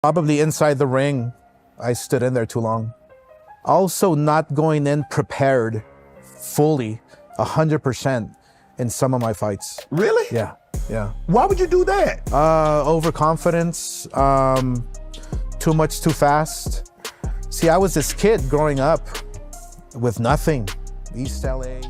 Probably inside the ring, I stood in there too long. Also, not going in prepared fully, 100% in some of my fights. Really? Yeah, yeah. Why would you do that? Overconfidence, too much too fast. See, I was this kid growing up with nothing. East LA.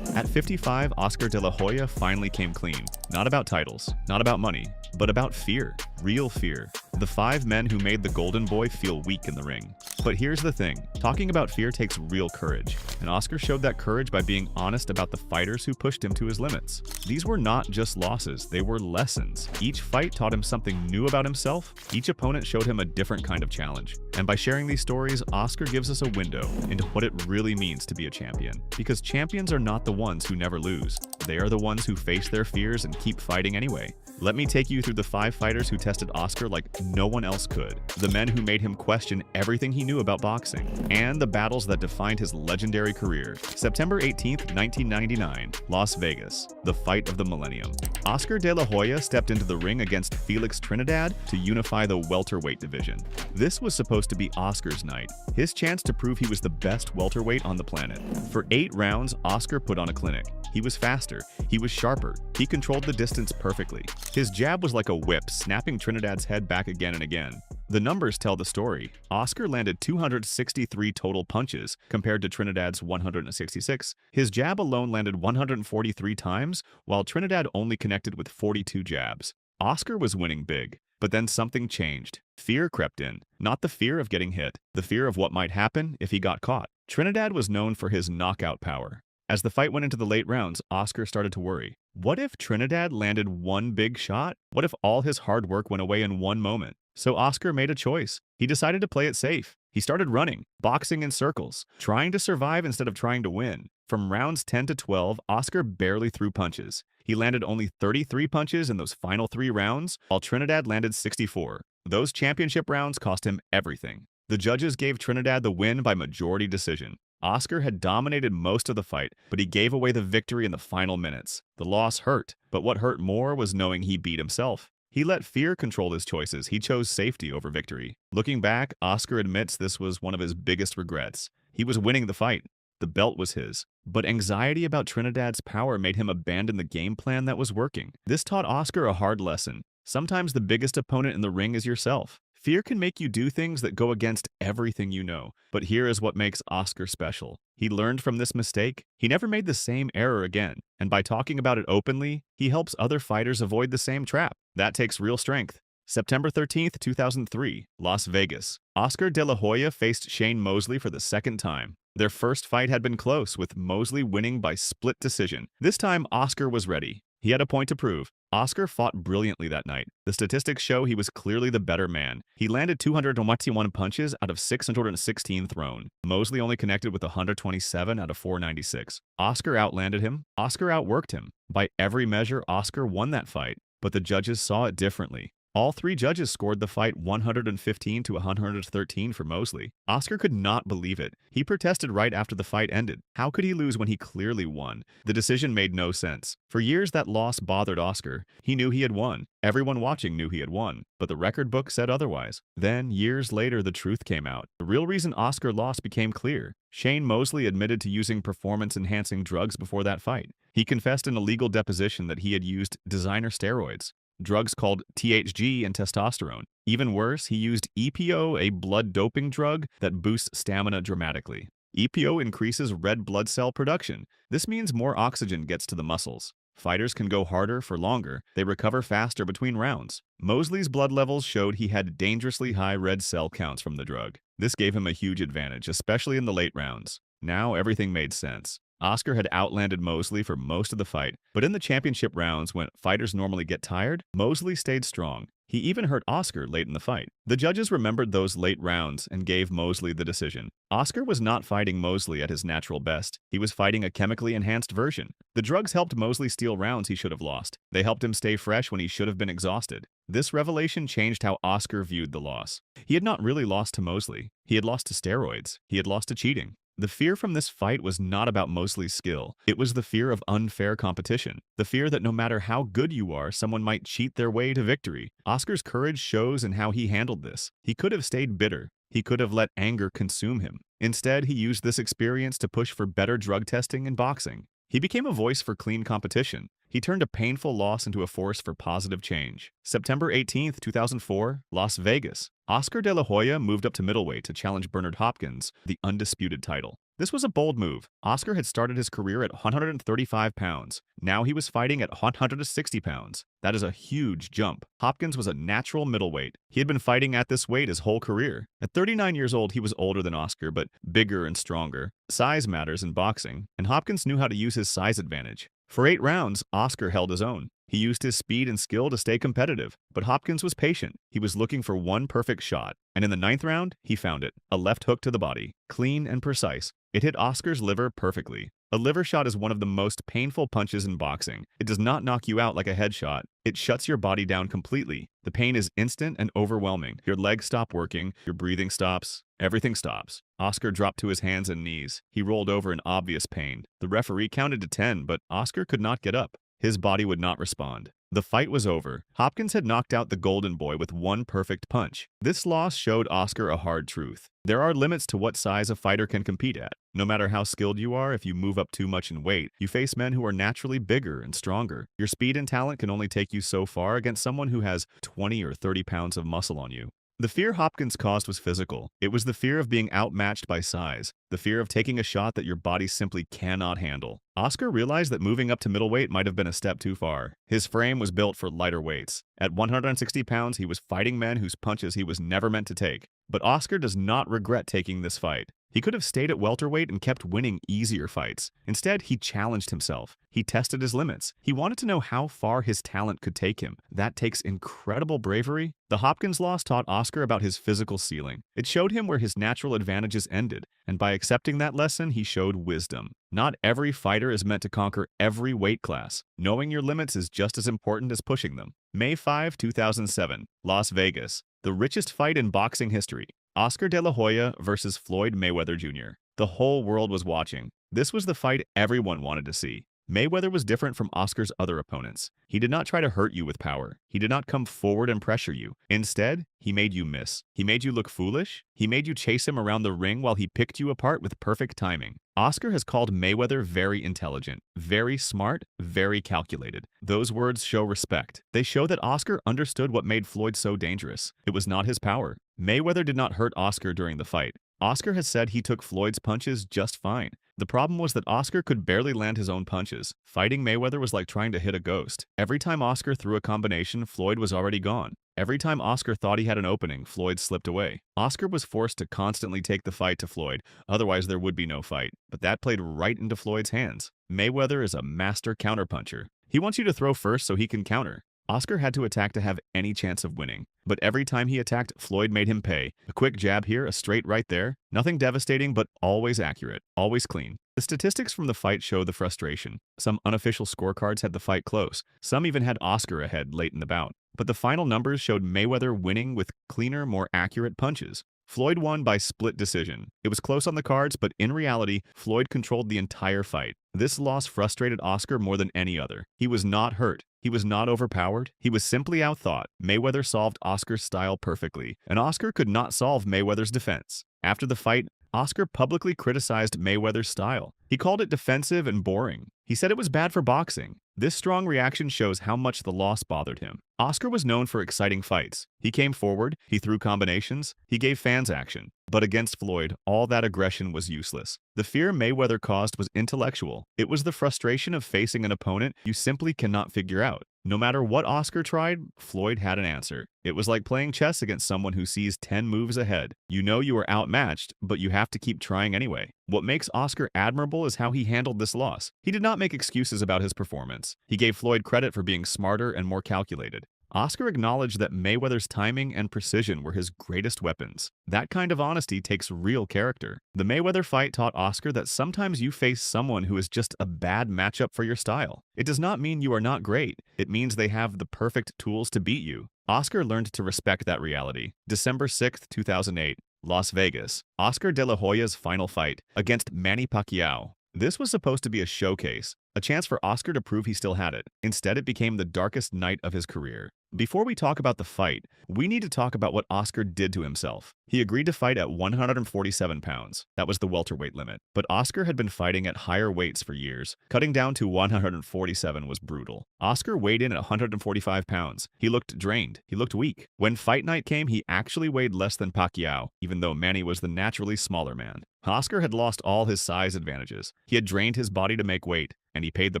At 55, Oscar De La Hoya finally came clean. Not about titles, not about money, but about fear. Real fear. The 5 men who made the Golden Boy feel weak in the ring. But here's the thing, talking about fear takes real courage, and Oscar showed that courage by being honest about the fighters who pushed him to his limits. These were not just losses, they were lessons. Each fight taught him something new about himself, each opponent showed him a different kind of challenge. And by sharing these stories, Oscar gives us a window into what it really means to be a champion. Because champions are not the ones who never lose, they are the ones who face their fears and keep fighting anyway. Let me take you through the 5 fighters who tested Oscar like no one else could, the men who made him question everything he knew about boxing, and the battles that defined his legendary career. September 18th, 1999, Las Vegas, the fight of the millennium. Oscar De La Hoya stepped into the ring against Felix Trinidad to unify the welterweight division. This was supposed to be Oscar's night, his chance to prove he was the best welterweight on the planet. For 8 rounds, Oscar put on a clinic. He was faster, he was sharper, he controlled the distance perfectly. His jab was like a whip, snapping Trinidad's head back again and again. The numbers tell the story. Oscar landed 263 total punches, compared to Trinidad's 166. His jab alone landed 143 times, while Trinidad only connected with 42 jabs. Oscar was winning big. But then something changed. Fear crept in. Not the fear of getting hit, the fear of what might happen if he got caught. Trinidad was known for his knockout power. As the fight went into the late rounds, Oscar started to worry. What if Trinidad landed one big shot? What if all his hard work went away in one moment? So Oscar made a choice. He decided to play it safe. He started running, boxing in circles, trying to survive instead of trying to win. From rounds 10 to 12, Oscar barely threw punches. He landed only 33 punches in those final 3 rounds, while Trinidad landed 64. Those championship rounds cost him everything. The judges gave Trinidad the win by majority decision. Oscar had dominated most of the fight, but he gave away the victory in the final minutes. The loss hurt, but what hurt more was knowing he beat himself. He let fear control his choices. He chose safety over victory. Looking back, Oscar admits this was one of his biggest regrets. He was winning the fight. The belt was his. But anxiety about Trinidad's power made him abandon the game plan that was working. This taught Oscar a hard lesson. Sometimes the biggest opponent in the ring is yourself. Fear can make you do things that go against everything you know, but here is what makes Oscar special. He learned from this mistake. He never made the same error again, and by talking about it openly, he helps other fighters avoid the same trap. That takes real strength. September 13th, 2003, Las Vegas. Oscar De La Hoya faced Shane Mosley for the second time. Their first fight had been close, with Mosley winning by split decision. This time, Oscar was ready. He had a point to prove. Oscar fought brilliantly that night. The statistics show he was clearly the better man. He landed 221 punches out of 616 thrown. Mosley only connected with 127 out of 496. Oscar outlanded him. Oscar outworked him. By every measure, Oscar won that fight, but the judges saw it differently. All 3 judges scored the fight 115 to 113 for Mosley. Oscar could not believe it. He protested right after the fight ended. How could he lose when he clearly won? The decision made no sense. For years, that loss bothered Oscar. He knew he had won. Everyone watching knew he had won, but the record book said otherwise. Then, years later, the truth came out. The real reason Oscar lost became clear. Shane Mosley admitted to using performance-enhancing drugs before that fight. He confessed in a legal deposition that he had used designer steroids. Drugs called THG and testosterone. Even worse, he used EPO, a blood doping drug that boosts stamina dramatically. EPO increases red blood cell production. This means more oxygen gets to the muscles. Fighters can go harder for longer. They recover faster between rounds. Mosley's blood levels showed he had dangerously high red cell counts from the drug. This gave him a huge advantage, especially in the late rounds. Now everything made sense. Oscar had outlanded Mosley for most of the fight, but in the championship rounds when fighters normally get tired, Mosley stayed strong. He even hurt Oscar late in the fight. The judges remembered those late rounds and gave Mosley the decision. Oscar was not fighting Mosley at his natural best. He was fighting a chemically enhanced version. The drugs helped Mosley steal rounds he should have lost. They helped him stay fresh when he should have been exhausted. This revelation changed how Oscar viewed the loss. He had not really lost to Mosley. He had lost to steroids. He had lost to cheating. The fear from this fight was not about Mosley's skill. It was the fear of unfair competition. The fear that no matter how good you are, someone might cheat their way to victory. Oscar's courage shows in how he handled this. He could have stayed bitter. He could have let anger consume him. Instead, he used this experience to push for better drug testing and boxing. He became a voice for clean competition. He turned a painful loss into a force for positive change. September 18, 2004, Las Vegas. Oscar De La Hoya moved up to middleweight to challenge Bernard Hopkins, the undisputed title. This was a bold move. Oscar had started his career at 135 pounds. Now he was fighting at 160 pounds. That is a huge jump. Hopkins was a natural middleweight. He had been fighting at this weight his whole career. At 39 years old, he was older than Oscar, but bigger and stronger. Size matters in boxing, and Hopkins knew how to use his size advantage. For 8 rounds, Oscar held his own. He used his speed and skill to stay competitive, but Hopkins was patient. He was looking for one perfect shot, and in the 9th round, he found it. A left hook to the body, clean and precise. It hit Oscar's liver perfectly. A liver shot is one of the most painful punches in boxing. It does not knock you out like a headshot. It shuts your body down completely. The pain is instant and overwhelming. Your legs stop working, your breathing stops, everything stops. Oscar dropped to his hands and knees. He rolled over in obvious pain. The referee counted to 10, but Oscar could not get up. His body would not respond. The fight was over. Hopkins had knocked out the Golden Boy with one perfect punch. This loss showed Oscar a hard truth. There are limits to what size a fighter can compete at. No matter how skilled you are, if you move up too much in weight, you face men who are naturally bigger and stronger. Your speed and talent can only take you so far against someone who has 20 or 30 pounds of muscle on you. The fear Hopkins caused was physical. It was the fear of being outmatched by size, the fear of taking a shot that your body simply cannot handle. Oscar realized that moving up to middleweight might have been a step too far. His frame was built for lighter weights. At 160 pounds, he was fighting men whose punches he was never meant to take. But Oscar does not regret taking this fight. He could have stayed at welterweight and kept winning easier fights. Instead, he challenged himself. He tested his limits. He wanted to know how far his talent could take him. That takes incredible bravery. The Hopkins loss taught Oscar about his physical ceiling. It showed him where his natural advantages ended, and by accepting that lesson, he showed wisdom. Not every fighter is meant to conquer every weight class. Knowing your limits is just as important as pushing them. May 5, 2007, Las Vegas. The richest fight in boxing history. Oscar De La Hoya versus Floyd Mayweather Jr. The whole world was watching. This was the fight everyone wanted to see. Mayweather was different from Oscar's other opponents. He did not try to hurt you with power. He did not come forward and pressure you. Instead, he made you miss. He made you look foolish. He made you chase him around the ring while he picked you apart with perfect timing. Oscar has called Mayweather very intelligent, very smart, very calculated. Those words show respect. They show that Oscar understood what made Floyd so dangerous. It was not his power. Mayweather did not hurt Oscar during the fight. Oscar has said he took Floyd's punches just fine. The problem was that Oscar could barely land his own punches. Fighting Mayweather was like trying to hit a ghost. Every time Oscar threw a combination, Floyd was already gone. Every time Oscar thought he had an opening, Floyd slipped away. Oscar was forced to constantly take the fight to Floyd, otherwise there would be no fight. But that played right into Floyd's hands. Mayweather is a master counterpuncher. He wants you to throw first so he can counter. Oscar had to attack to have any chance of winning. But every time he attacked, Floyd made him pay. A quick jab here, a straight right there. Nothing devastating, but always accurate, always clean. The statistics from the fight show the frustration. Some unofficial scorecards had the fight close. Some even had Oscar ahead late in the bout. But the final numbers showed Mayweather winning with cleaner, more accurate punches. Floyd won by split decision. It was close on the cards, but in reality, Floyd controlled the entire fight. This loss frustrated Oscar more than any other. He was not hurt. He was not overpowered. He was simply outthought. Mayweather solved Oscar's style perfectly, and Oscar could not solve Mayweather's defense. After the fight, Oscar publicly criticized Mayweather's style. He called it defensive and boring. He said it was bad for boxing. This strong reaction shows how much the loss bothered him. Oscar was known for exciting fights. He came forward, he threw combinations, he gave fans action. But against Floyd, all that aggression was useless. The fear Mayweather caused was intellectual. It was the frustration of facing an opponent you simply cannot figure out. No matter what Oscar tried, Floyd had an answer. It was like playing chess against someone who sees 10 moves ahead. You know you are outmatched, but you have to keep trying anyway. What makes Oscar admirable is how he handled this loss. He did not make excuses about his performance. He gave Floyd credit for being smarter and more calculated. Oscar acknowledged that Mayweather's timing and precision were his greatest weapons. That kind of honesty takes real character. The Mayweather fight taught Oscar that sometimes you face someone who is just a bad matchup for your style. It does not mean you are not great. It means they have the perfect tools to beat you. Oscar learned to respect that reality. December 6, 2008, Las Vegas, Oscar De La Hoya's final fight against Manny Pacquiao. This was supposed to be a showcase, a chance for Oscar to prove he still had it. Instead, it became the darkest night of his career. Before we talk about the fight, we need to talk about what Oscar did to himself. He agreed to fight at 147 pounds. That was the welterweight limit. But Oscar had been fighting at higher weights for years. Cutting down to 147 was brutal. Oscar weighed in at 145 pounds. He looked drained. He looked weak. When fight night came, he actually weighed less than Pacquiao, even though Manny was the naturally smaller man. Oscar had lost all his size advantages. He had drained his body to make weight, and he paid the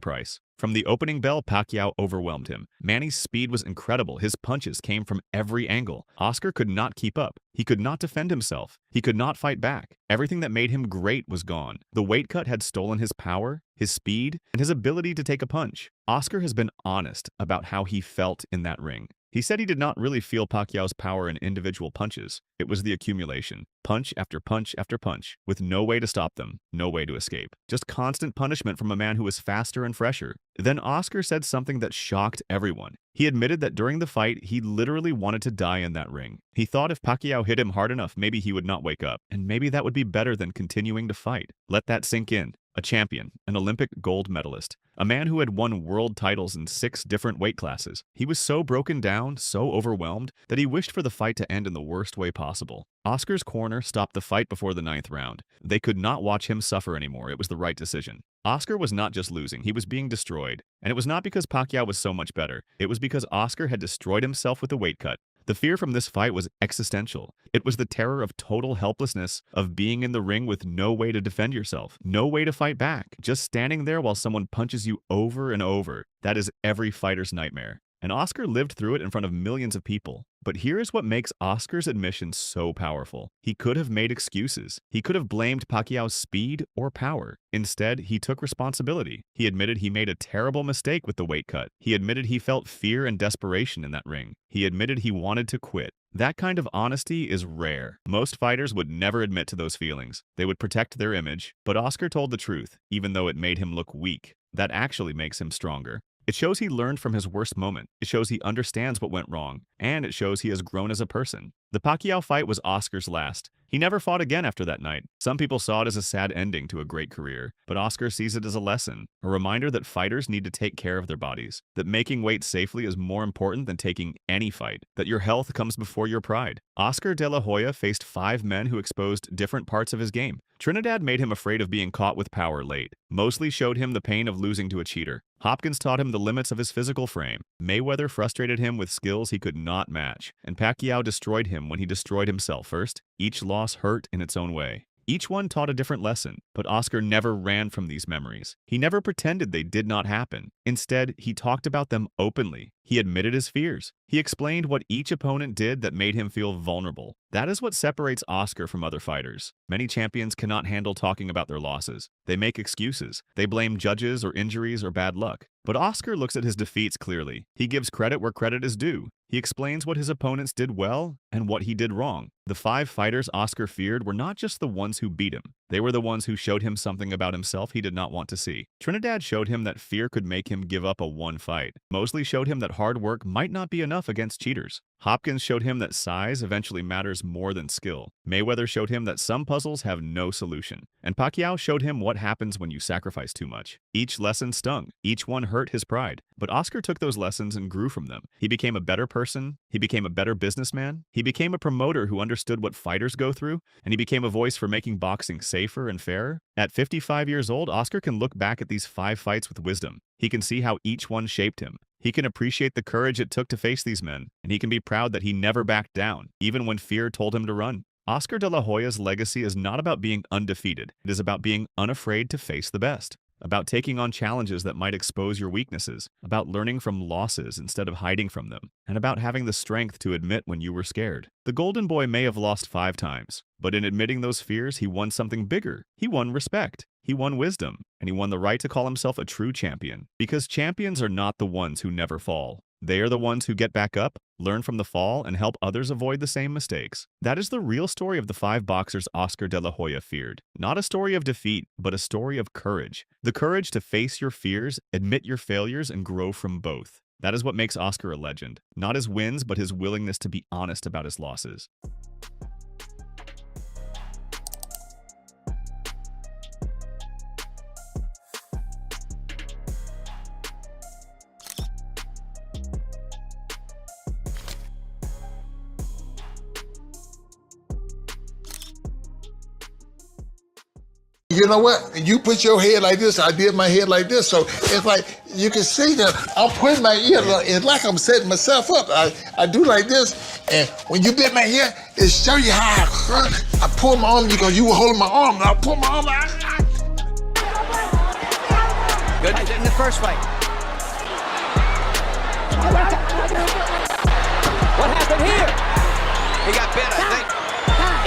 price. From the opening bell, Pacquiao overwhelmed him. Manny's speed was incredible. His punches came from every angle. Oscar could not keep up. He could not defend himself. He could not fight back. Everything that made him great was gone. The weight cut had stolen his power, his speed, and his ability to take a punch. Oscar has been honest about how he felt in that ring. He said he did not really feel Pacquiao's power in individual punches. It was the accumulation. Punch after punch after punch, with no way to stop them, no way to escape. Just constant punishment from a man who was faster and fresher. Then Oscar said something that shocked everyone. He admitted that during the fight, he literally wanted to die in that ring. He thought if Pacquiao hit him hard enough, maybe he would not wake up, and maybe that would be better than continuing to fight. Let that sink in. A champion, an Olympic gold medalist, a man who had won world titles in 6 different weight classes. He was so broken down, so overwhelmed, that he wished for the fight to end in the worst way possible. Oscar's corner stopped the fight before the 9th round. They could not watch him suffer anymore. It was the right decision. Oscar was not just losing, he was being destroyed. And it was not because Pacquiao was so much better. It was because Oscar had destroyed himself with the weight cut. The fear from this fight was existential. It was the terror of total helplessness, of being in the ring with no way to defend yourself, no way to fight back, just standing there while someone punches you over and over. That is every fighter's nightmare. And Oscar lived through it in front of millions of people. But here is what makes Oscar's admission so powerful. He could have made excuses. He could have blamed Pacquiao's speed or power. Instead, he took responsibility. He admitted he made a terrible mistake with the weight cut. He admitted he felt fear and desperation in that ring. He admitted he wanted to quit. That kind of honesty is rare. Most fighters would never admit to those feelings. They would protect their image. But Oscar told the truth, even though it made him look weak. That actually makes him stronger. It shows he learned from his worst moment. It shows he understands what went wrong. And it shows he has grown as a person. The Pacquiao fight was Oscar's last. He never fought again after that night. Some people saw it as a sad ending to a great career, but Oscar sees it as a lesson, a reminder that fighters need to take care of their bodies, that making weight safely is more important than taking any fight, that your health comes before your pride. Oscar De La Hoya faced 5 men who exposed different parts of his game. Trinidad made him afraid of being caught with power late. Mosley showed him the pain of losing to a cheater. Hopkins taught him the limits of his physical frame. Mayweather frustrated him with skills he could not match. And Pacquiao destroyed him when he destroyed himself first. Each loss hurt in its own way. Each one taught a different lesson, but Oscar never ran from these memories. He never pretended they did not happen. Instead, he talked about them openly. He admitted his fears. He explained what each opponent did that made him feel vulnerable. That is what separates Oscar from other fighters. Many champions cannot handle talking about their losses. They make excuses. They blame judges or injuries or bad luck. But Oscar looks at his defeats clearly. He gives credit where credit is due. He explains what his opponents did well and what he did wrong. The 5 fighters Oscar feared were not just the ones who beat him. They were the ones who showed him something about himself he did not want to see. Trinidad showed him that fear could make him give up a one fight. Mosley showed him that hard work might not be enough against cheaters. Hopkins showed him that size eventually matters more than skill. Mayweather showed him that some puzzles have no solution. And Pacquiao showed him what happens when you sacrifice too much. Each lesson stung. Each one hurt his pride. But Oscar took those lessons and grew from them. He became a better person. He became a better businessman. He became a promoter who understood what fighters go through. And he became a voice for making boxing safer and fairer. At 55 years old, Oscar can look back at these 5 fights with wisdom. He can see how each one shaped him. He can appreciate the courage it took to face these men, and he can be proud that he never backed down, even when fear told him to run. Oscar De La Hoya's legacy is not about being undefeated. It is about being unafraid to face the best, about taking on challenges that might expose your weaknesses, about learning from losses instead of hiding from them, and about having the strength to admit when you were scared. The Golden Boy may have lost 5 times, but in admitting those fears, he won something bigger. He won respect. He won wisdom, and he won the right to call himself a true champion. Because champions are not the ones who never fall. They are the ones who get back up, learn from the fall, and help others avoid the same mistakes. That is the real story of the 5 boxers Oscar De La Hoya feared. Not a story of defeat, but a story of courage. The courage to face your fears, admit your failures, and grow from both. That is what makes Oscar a legend. Not his wins, but his willingness to be honest about his losses. you know what? You put your head like this, I did my head like this. So it's like, you can see that I'm putting my ear, it's like I'm setting myself up. I do like this, and when you bit my ear, it show you how I pull my arm because you were holding my arm, and I pull my arm out. Good in the first fight. What happened here? He got bit, I think.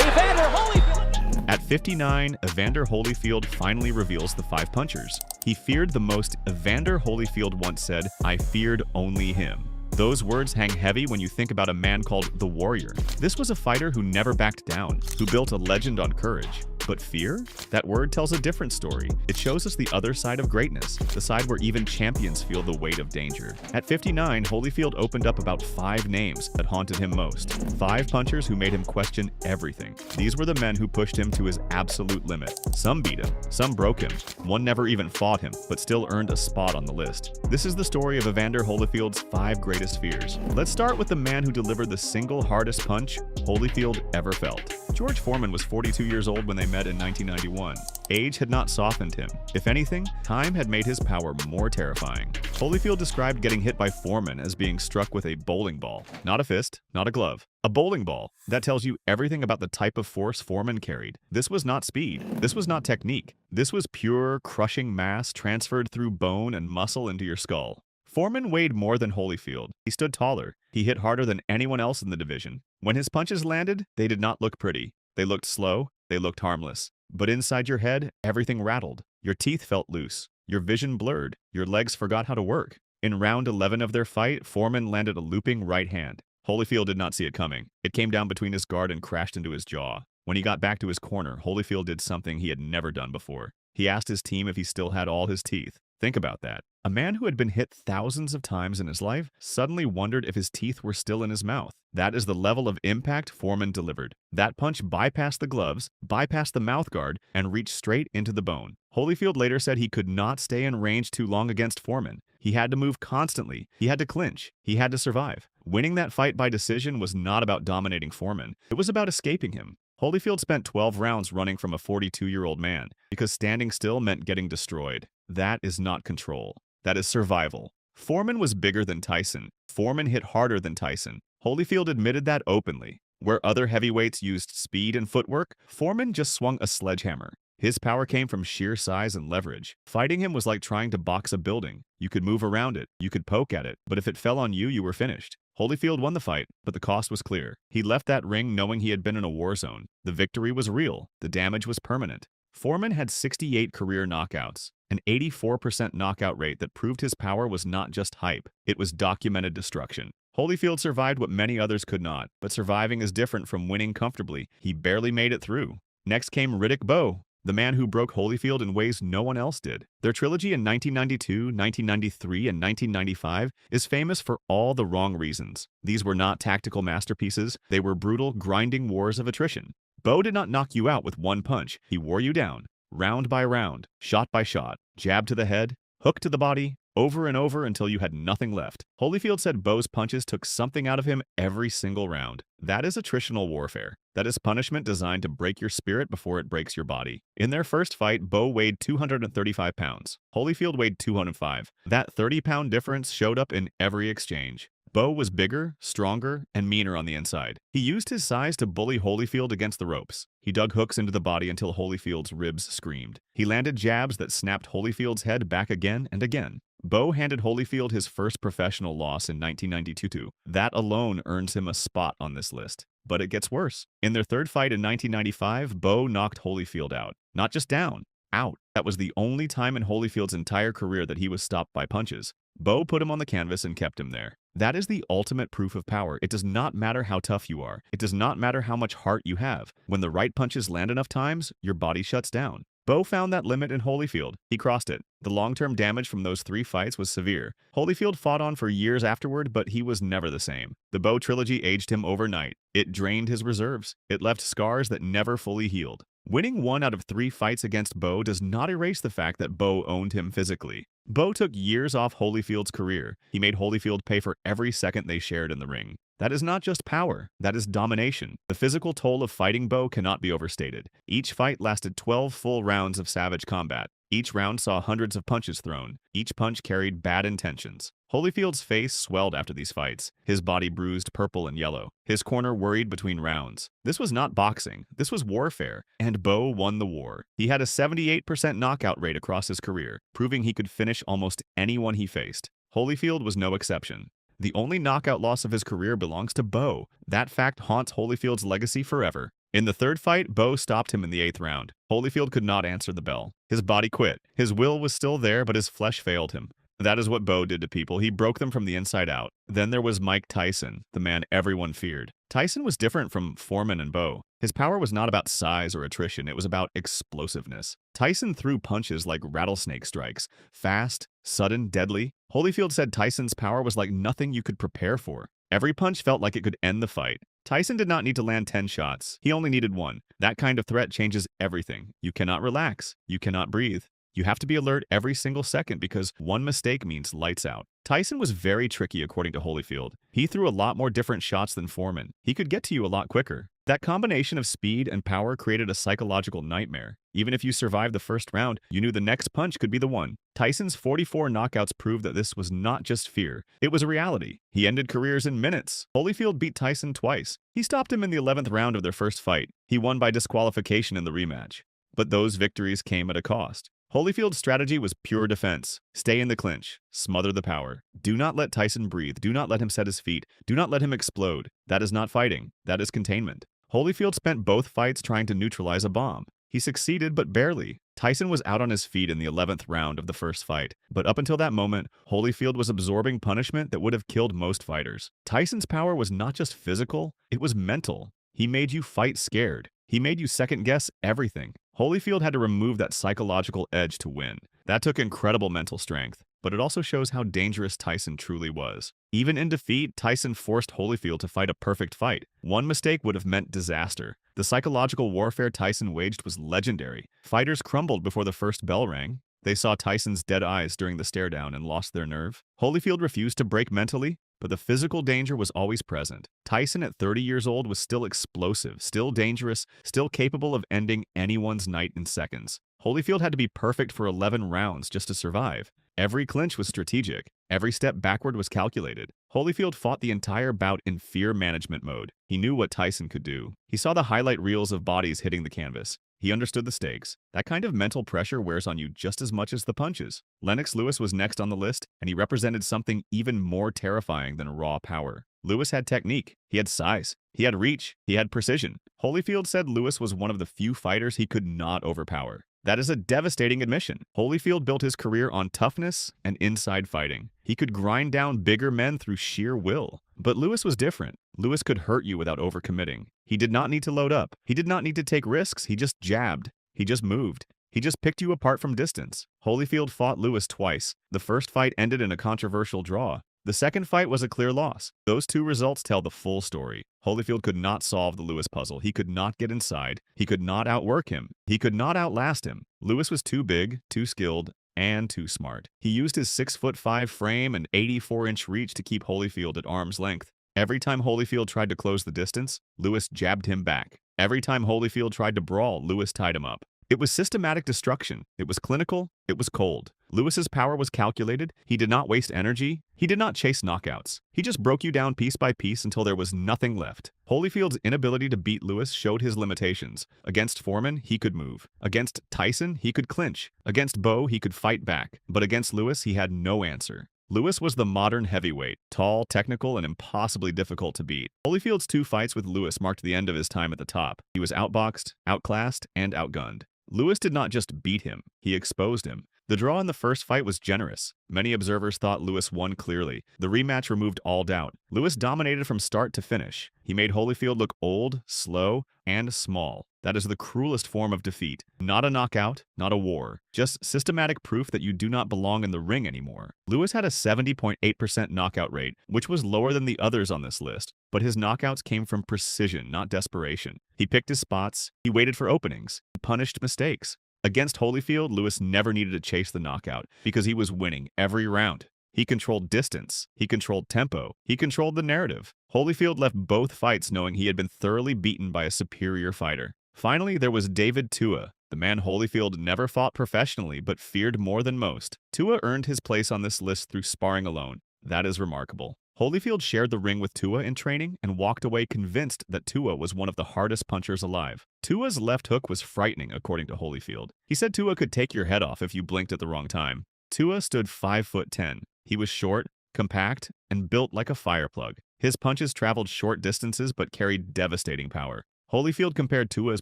Evander Holyfield. At 59, Evander Holyfield finally reveals the 5 punchers. He feared the most. Evander Holyfield once said, "I feared only him." Those words hang heavy when you think about a man called The Warrior. This was a fighter who never backed down, who built a legend on courage. But fear? That word tells a different story. It shows us the other side of greatness, the side where even champions feel the weight of danger. At 59, Holyfield opened up about 5 names that haunted him most. 5 punchers who made him question everything. These were the men who pushed him to his absolute limit. Some beat him, some broke him, one never even fought him, but still earned a spot on the list. This is the story of Evander Holyfield's 5 greatest fears. Let's start with the man who delivered the single hardest punch Holyfield ever felt. George Foreman was 42 years old when they met in 1991. Age had not softened him. If anything, time had made his power more terrifying. Holyfield described getting hit by Foreman as being struck with a bowling ball. Not a fist, not a glove. A bowling ball. That tells you everything about the type of force Foreman carried. This was not speed. This was not technique. This was pure, crushing mass transferred through bone and muscle into your skull. Foreman weighed more than Holyfield. He stood taller. He hit harder than anyone else in the division. When his punches landed, they did not look pretty. They looked slow. They looked harmless. But inside your head, everything rattled. Your teeth felt loose. Your vision blurred. Your legs forgot how to work. In round 11 of their fight, Foreman landed a looping right hand. Holyfield did not see it coming. It came down between his guard and crashed into his jaw. When he got back to his corner, Holyfield did something he had never done before. He asked his team if he still had all his teeth. Think about that. A man who had been hit thousands of times in his life suddenly wondered if his teeth were still in his mouth. That is the level of impact Foreman delivered. That punch bypassed the gloves, bypassed the mouth guard, and reached straight into the bone. Holyfield later said he could not stay in range too long against Foreman. He had to move constantly. He had to clinch. He had to survive. Winning that fight by decision was not about dominating Foreman. It was about escaping him. Holyfield spent 12 rounds running from a 42-year-old man because standing still meant getting destroyed. That is not control. That is survival. Foreman was bigger than Tyson. Foreman hit harder than Tyson. Holyfield admitted that openly. Where other heavyweights used speed and footwork, Foreman just swung a sledgehammer. His power came from sheer size and leverage. Fighting him was like trying to box a building. You could move around it, you could poke at it, but if it fell on you, you were finished. Holyfield won the fight, but the cost was clear. He left that ring knowing he had been in a war zone. The victory was real. The damage was permanent. Foreman had 68 career knockouts, an 84% knockout rate that proved his power was not just hype, it was documented destruction. Holyfield survived what many others could not, but surviving is different from winning comfortably. He barely made it through. Next came Riddick Bowe, the man who broke Holyfield in ways no one else did. Their trilogy in 1992, 1993, and 1995 is famous for all the wrong reasons. These were not tactical masterpieces, they were brutal, grinding wars of attrition. Bowe did not knock you out with one punch, he wore you down, round by round, shot by shot, jab to the head, hook to the body, over and over until you had nothing left. Holyfield said Bowe's punches took something out of him every single round. That is attritional warfare. That is punishment designed to break your spirit before it breaks your body. In their first fight, Bowe weighed 235 pounds. Holyfield weighed 205. That 30-pound difference showed up in every exchange. Bowe was bigger, stronger, and meaner on the inside. He used his size to bully Holyfield against the ropes. He dug hooks into the body until Holyfield's ribs screamed. He landed jabs that snapped Holyfield's head back again and again. Bowe handed Holyfield his first professional loss in 1992. That alone earns him a spot on this list. But it gets worse. In their third fight in 1995, Bowe knocked Holyfield out. Not just down, out. That was the only time in Holyfield's entire career that he was stopped by punches. Bowe put him on the canvas and kept him there. That is the ultimate proof of power. It does not matter how tough you are. It does not matter how much heart you have. When the right punches land enough times, your body shuts down. Bowe found that limit in Holyfield. He crossed it. The long-term damage from those 3 fights was severe. Holyfield fought on for years afterward, but he was never the same. The Bowe trilogy aged him overnight. It drained his reserves. It left scars that never fully healed. Winning 1 out of 3 fights against Bo does not erase the fact that Bo owned him physically. Bo took years off Holyfield's career. He made Holyfield pay for every second they shared in the ring. That is not just power, that is domination. The physical toll of fighting Bo cannot be overstated. Each fight lasted 12 full rounds of savage combat. Each round saw hundreds of punches thrown. Each punch carried bad intentions. Holyfield's face swelled after these fights, his body bruised purple and yellow, his corner worried between rounds. This was not boxing, this was warfare, and Bo won the war. He had a 78% knockout rate across his career, proving he could finish almost anyone he faced. Holyfield was no exception. The only knockout loss of his career belongs to Bo. That fact haunts Holyfield's legacy forever. In the third fight, Bo stopped him in the 8th round. Holyfield could not answer the bell. His body quit. His will was still there, but his flesh failed him. That is what Bo did to people. He broke them from the inside out. Then there was Mike Tyson, the man everyone feared. Tyson was different from Foreman and Bo. His power was not about size or attrition, it was about explosiveness. Tyson threw punches like rattlesnake strikes, fast, sudden, deadly. Holyfield said Tyson's power was like nothing you could prepare for. Every punch felt like it could end the fight. Tyson did not need to land 10 shots. He only needed 1. That kind of threat changes everything. You cannot relax. You cannot breathe. You have to be alert every single second because one mistake means lights out. Tyson was very tricky according to Holyfield. He threw a lot more different shots than Foreman. He could get to you a lot quicker. That combination of speed and power created a psychological nightmare. Even if you survived the first round, you knew the next punch could be the one. Tyson's 44 knockouts proved that this was not just fear. It was a reality. He ended careers in minutes. Holyfield beat Tyson twice. He stopped him in the 11th round of their first fight. He won by disqualification in the rematch. But those victories came at a cost. Holyfield's strategy was pure defense. Stay in the clinch. Smother the power. Do not let Tyson breathe. Do not let him set his feet. Do not let him explode. That is not fighting. That is containment. Holyfield spent both fights trying to neutralize a bomb. He succeeded, but barely. Tyson was out on his feet in the 11th round of the first fight, but up until that moment, Holyfield was absorbing punishment that would have killed most fighters. Tyson's power was not just physical, it was mental. He made you fight scared. He made you second-guess everything. Holyfield had to remove that psychological edge to win. That took incredible mental strength, but it also shows how dangerous Tyson truly was. Even in defeat, Tyson forced Holyfield to fight a perfect fight. One mistake would have meant disaster. The psychological warfare Tyson waged was legendary. Fighters crumbled before the first bell rang. They saw Tyson's dead eyes during the stare-down and lost their nerve. Holyfield refused to break mentally, but the physical danger was always present. Tyson at 30 years old was still explosive, still dangerous, still capable of ending anyone's night in seconds. Holyfield had to be perfect for 11 rounds just to survive. Every clinch was strategic. Every step backward was calculated. Holyfield fought the entire bout in fear management mode. He knew what Tyson could do. He saw the highlight reels of bodies hitting the canvas. He understood the stakes. That kind of mental pressure wears on you just as much as the punches. Lennox Lewis was next on the list, and he represented something even more terrifying than raw power. Lewis had technique. He had size. He had reach. He had precision. Holyfield said Lewis was one of the few fighters he could not overpower. That is a devastating admission. Holyfield built his career on toughness and inside fighting. He could grind down bigger men through sheer will. But Lewis was different. Lewis could hurt you without overcommitting. He did not need to load up. He did not need to take risks. He just jabbed. He just moved. He just picked you apart from distance. Holyfield fought Lewis twice. The first fight ended in a controversial draw. The second fight was a clear loss. Those two results tell the full story. Holyfield could not solve the Lewis puzzle. He could not get inside. He could not outwork him. He could not outlast him. Lewis was too big, too skilled, and too smart. He used his 6'5" frame and 84-inch reach to keep Holyfield at arm's length. Every time Holyfield tried to close the distance, Lewis jabbed him back. Every time Holyfield tried to brawl, Lewis tied him up. It was systematic destruction. It was clinical. It was cold. Lewis's power was calculated. He did not waste energy. He did not chase knockouts. He just broke you down piece by piece until there was nothing left. Holyfield's inability to beat Lewis showed his limitations. Against Foreman, he could move. Against Tyson, he could clinch. Against Bo, he could fight back. But against Lewis, he had no answer. Lewis was the modern heavyweight, tall, technical, and impossibly difficult to beat. Holyfield's 2 fights with Lewis marked the end of his time at the top. He was outboxed, outclassed, and outgunned. Lewis did not just beat him, he exposed him. The draw in the first fight was generous. Many observers thought Lewis won clearly. The rematch removed all doubt. Lewis dominated from start to finish. He made Holyfield look old, slow, and small. That is the cruelest form of defeat. Not a knockout, not a war. Just systematic proof that you do not belong in the ring anymore. Lewis had a 70.8% knockout rate, which was lower than the others on this list. But his knockouts came from precision, not desperation. He picked his spots. He waited for openings. punished mistakes. Against Holyfield, Lewis never needed to chase the knockout because he was winning every round. He controlled distance, he controlled tempo, he controlled the narrative. Holyfield left both fights knowing he had been thoroughly beaten by a superior fighter. Finally, there was David Tua, the man Holyfield never fought professionally but feared more than most. Tua earned his place on this list through sparring alone. That is remarkable. Holyfield shared the ring with Tua in training and walked away convinced that Tua was one of the hardest punchers alive. Tua's left hook was frightening, according to Holyfield. He said Tua could take your head off if you blinked at the wrong time. Tua stood 5'10". He was short, compact, and built like a fireplug. His punches traveled short distances but carried devastating power. Holyfield compared Tua's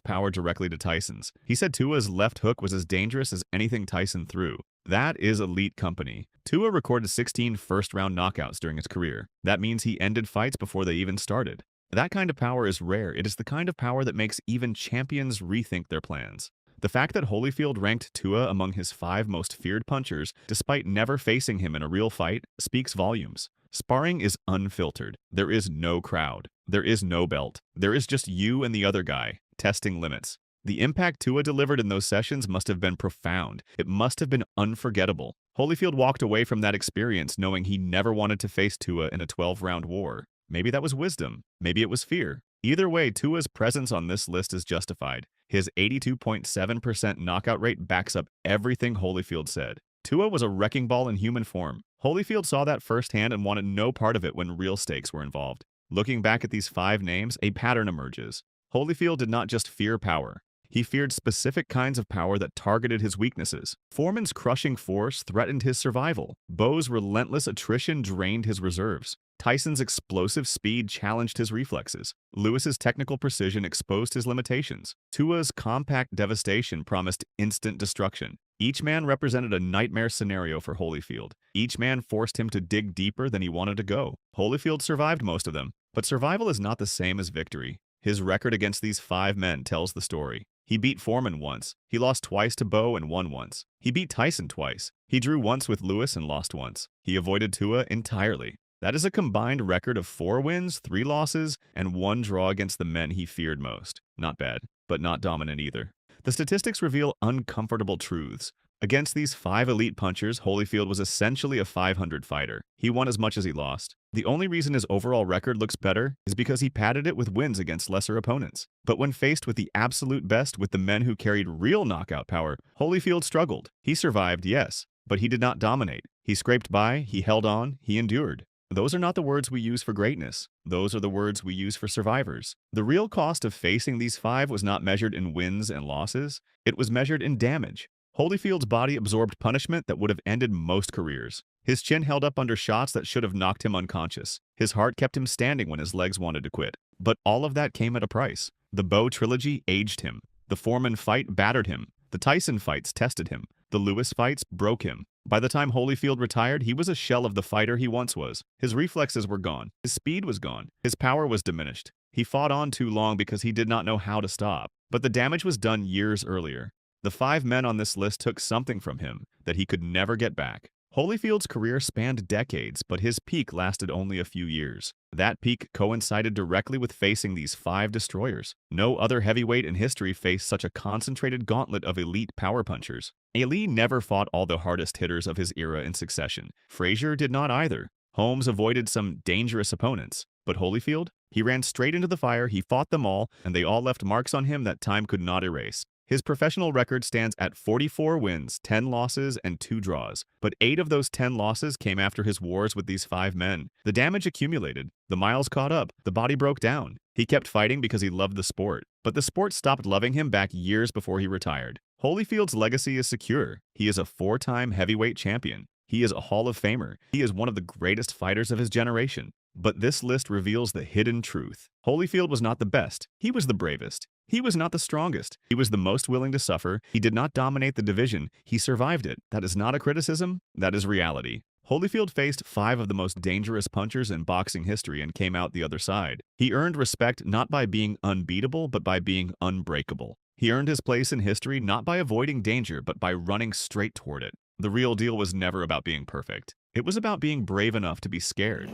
power directly to Tyson's. He said Tua's left hook was as dangerous as anything Tyson threw. That is elite company. Tua recorded 16 first-round knockouts during his career. That means he ended fights before they even started. That kind of power is rare. It is the kind of power that makes even champions rethink their plans. The fact that Holyfield ranked Tua among his 5 most feared punchers, despite never facing him in a real fight, speaks volumes. Sparring is unfiltered. There is no crowd. There is no belt. There is just you and the other guy, testing limits. The impact Tua delivered in those sessions must have been profound. It must have been unforgettable. Holyfield walked away from that experience knowing he never wanted to face Tua in a 12-round war. Maybe that was wisdom. Maybe it was fear. Either way, Tua's presence on this list is justified. His 82.7% knockout rate backs up everything Holyfield said. Tua was a wrecking ball in human form. Holyfield saw that firsthand and wanted no part of it when real stakes were involved. Looking back at these 5 names, a pattern emerges. Holyfield did not just fear power. He feared specific kinds of power that targeted his weaknesses. Foreman's crushing force threatened his survival. Bo's relentless attrition drained his reserves. Tyson's explosive speed challenged his reflexes. Lewis's technical precision exposed his limitations. Tua's compact devastation promised instant destruction. Each man represented a nightmare scenario for Holyfield. Each man forced him to dig deeper than he wanted to go. Holyfield survived most of them, but survival is not the same as victory. His record against these 5 men tells the story. He beat Foreman once. He lost twice to Bo and won once. He beat Tyson twice. He drew once with Lewis and lost once. He avoided Tua entirely. That is a combined record of 4 wins, 3 losses, and 1 draw against the men he feared most. Not bad, but not dominant either. The statistics reveal uncomfortable truths. Against these 5 elite punchers, Holyfield was essentially a 500 fighter. He won as much as he lost. The only reason his overall record looks better is because he padded it with wins against lesser opponents. But when faced with the absolute best, with the men who carried real knockout power, Holyfield struggled. He survived, yes, but he did not dominate. He scraped by, he held on, he endured. Those are not the words we use for greatness. Those are the words we use for survivors. The real cost of facing these 5 was not measured in wins and losses. It was measured in damage. Holyfield's body absorbed punishment that would have ended most careers. His chin held up under shots that should have knocked him unconscious. His heart kept him standing when his legs wanted to quit. But all of that came at a price. The Bo trilogy aged him. The Foreman fight battered him. The Tyson fights tested him. The Lewis fights broke him. By the time Holyfield retired, he was a shell of the fighter he once was. His reflexes were gone. His speed was gone. His power was diminished. He fought on too long because he did not know how to stop. But the damage was done years earlier. The 5 men on this list took something from him that he could never get back. Holyfield's career spanned decades, but his peak lasted only a few years. That peak coincided directly with facing these 5 destroyers. No other heavyweight in history faced such a concentrated gauntlet of elite power punchers. Ali never fought all the hardest hitters of his era in succession. Frazier did not either. Holmes avoided some dangerous opponents. But Holyfield? He ran straight into the fire, he fought them all, and they all left marks on him that time could not erase. His professional record stands at 44 wins, 10 losses, and 2 draws. But 8 of those 10 losses came after his wars with these 5 men. The damage accumulated. The miles caught up. The body broke down. He kept fighting because he loved the sport. But the sport stopped loving him back years before he retired. Holyfield's legacy is secure. He is a 4-time heavyweight champion. He is a Hall of Famer. He is one of the greatest fighters of his generation. But this list reveals the hidden truth. Holyfield was not the best. He was the bravest. He was not the strongest. He was the most willing to suffer. He did not dominate the division. He survived it. That is not a criticism. That is reality. Holyfield faced 5 of the most dangerous punchers in boxing history and came out the other side. He earned respect not by being unbeatable, but by being unbreakable. He earned his place in history not by avoiding danger, but by running straight toward it. The real deal was never about being perfect. It was about being brave enough to be scared.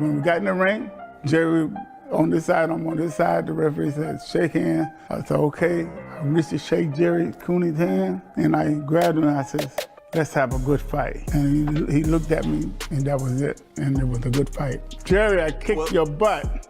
When we got in the ring, Jerry on this side, I'm on this side. The referee said, shake hands. I said, okay. I reached to shake Jerry Cooney's hand, and I grabbed him and I said, let's have a good fight. And he looked at me, and that was it. And it was a good fight. Jerry, I kicked your butt.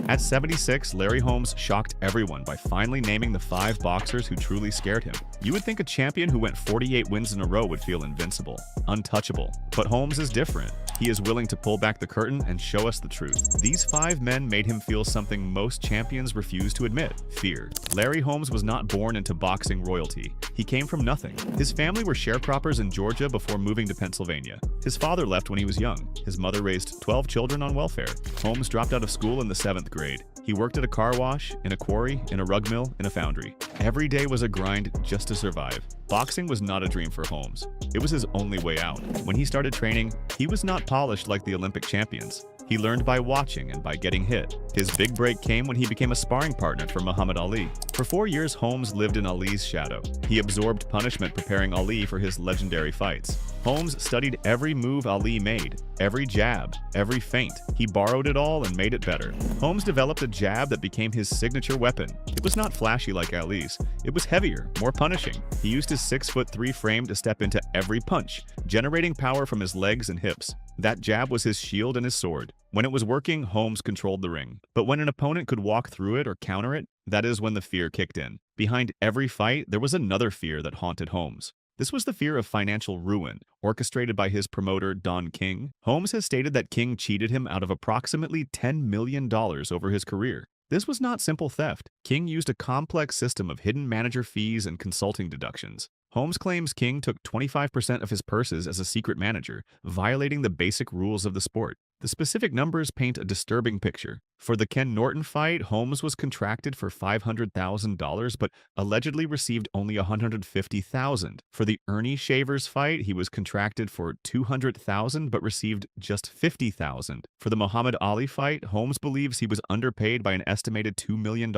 At 76, Larry Holmes shocked everyone by finally naming the 5 boxers who truly scared him. You would think a champion who went 48 wins in a row would feel invincible, untouchable. But Holmes is different. He is willing to pull back the curtain and show us the truth. These 5 men made him feel something most champions refuse to admit: fear. Larry Holmes was not born into boxing royalty. He came from nothing. His family were sharecroppers in Georgia before moving to Pennsylvania. His father left when he was young. His mother raised 12 children on welfare. Holmes dropped out of school in the 7th grade. He worked at a car wash, in a quarry, in a rug mill, in a foundry. Every day was a grind just to survive. Boxing was not a dream for Holmes. It was his only way out. When he started training, he was not polished like the Olympic champions. He learned by watching and by getting hit. His big break came when he became a sparring partner for Muhammad Ali. For 4 years, Holmes lived in Ali's shadow. He absorbed punishment preparing Ali for his legendary fights. Holmes studied every move Ali made, every jab, every feint. He borrowed it all and made it better. Holmes developed a jab that became his signature weapon. It was not flashy like Ali's. It was heavier, more punishing. He used his 6'3" frame to step into every punch, generating power from his legs and hips. That jab was his shield and his sword. When it was working, Holmes controlled the ring. But when an opponent could walk through it or counter it, that is when the fear kicked in. Behind every fight, there was another fear that haunted Holmes. This was the fear of financial ruin, orchestrated by his promoter, Don King. Holmes has stated that King cheated him out of approximately $10 million over his career. This was not simple theft. King used a complex system of hidden manager fees and consulting deductions. Holmes claims King took 25% of his purses as a secret manager, violating the basic rules of the sport. The specific numbers paint a disturbing picture. For the Ken Norton fight, Holmes was contracted for $500,000 but allegedly received only $150,000. For the Ernie Shavers fight, he was contracted for $200,000 but received just $50,000. For the Muhammad Ali fight, Holmes believes he was underpaid by an estimated $2 million.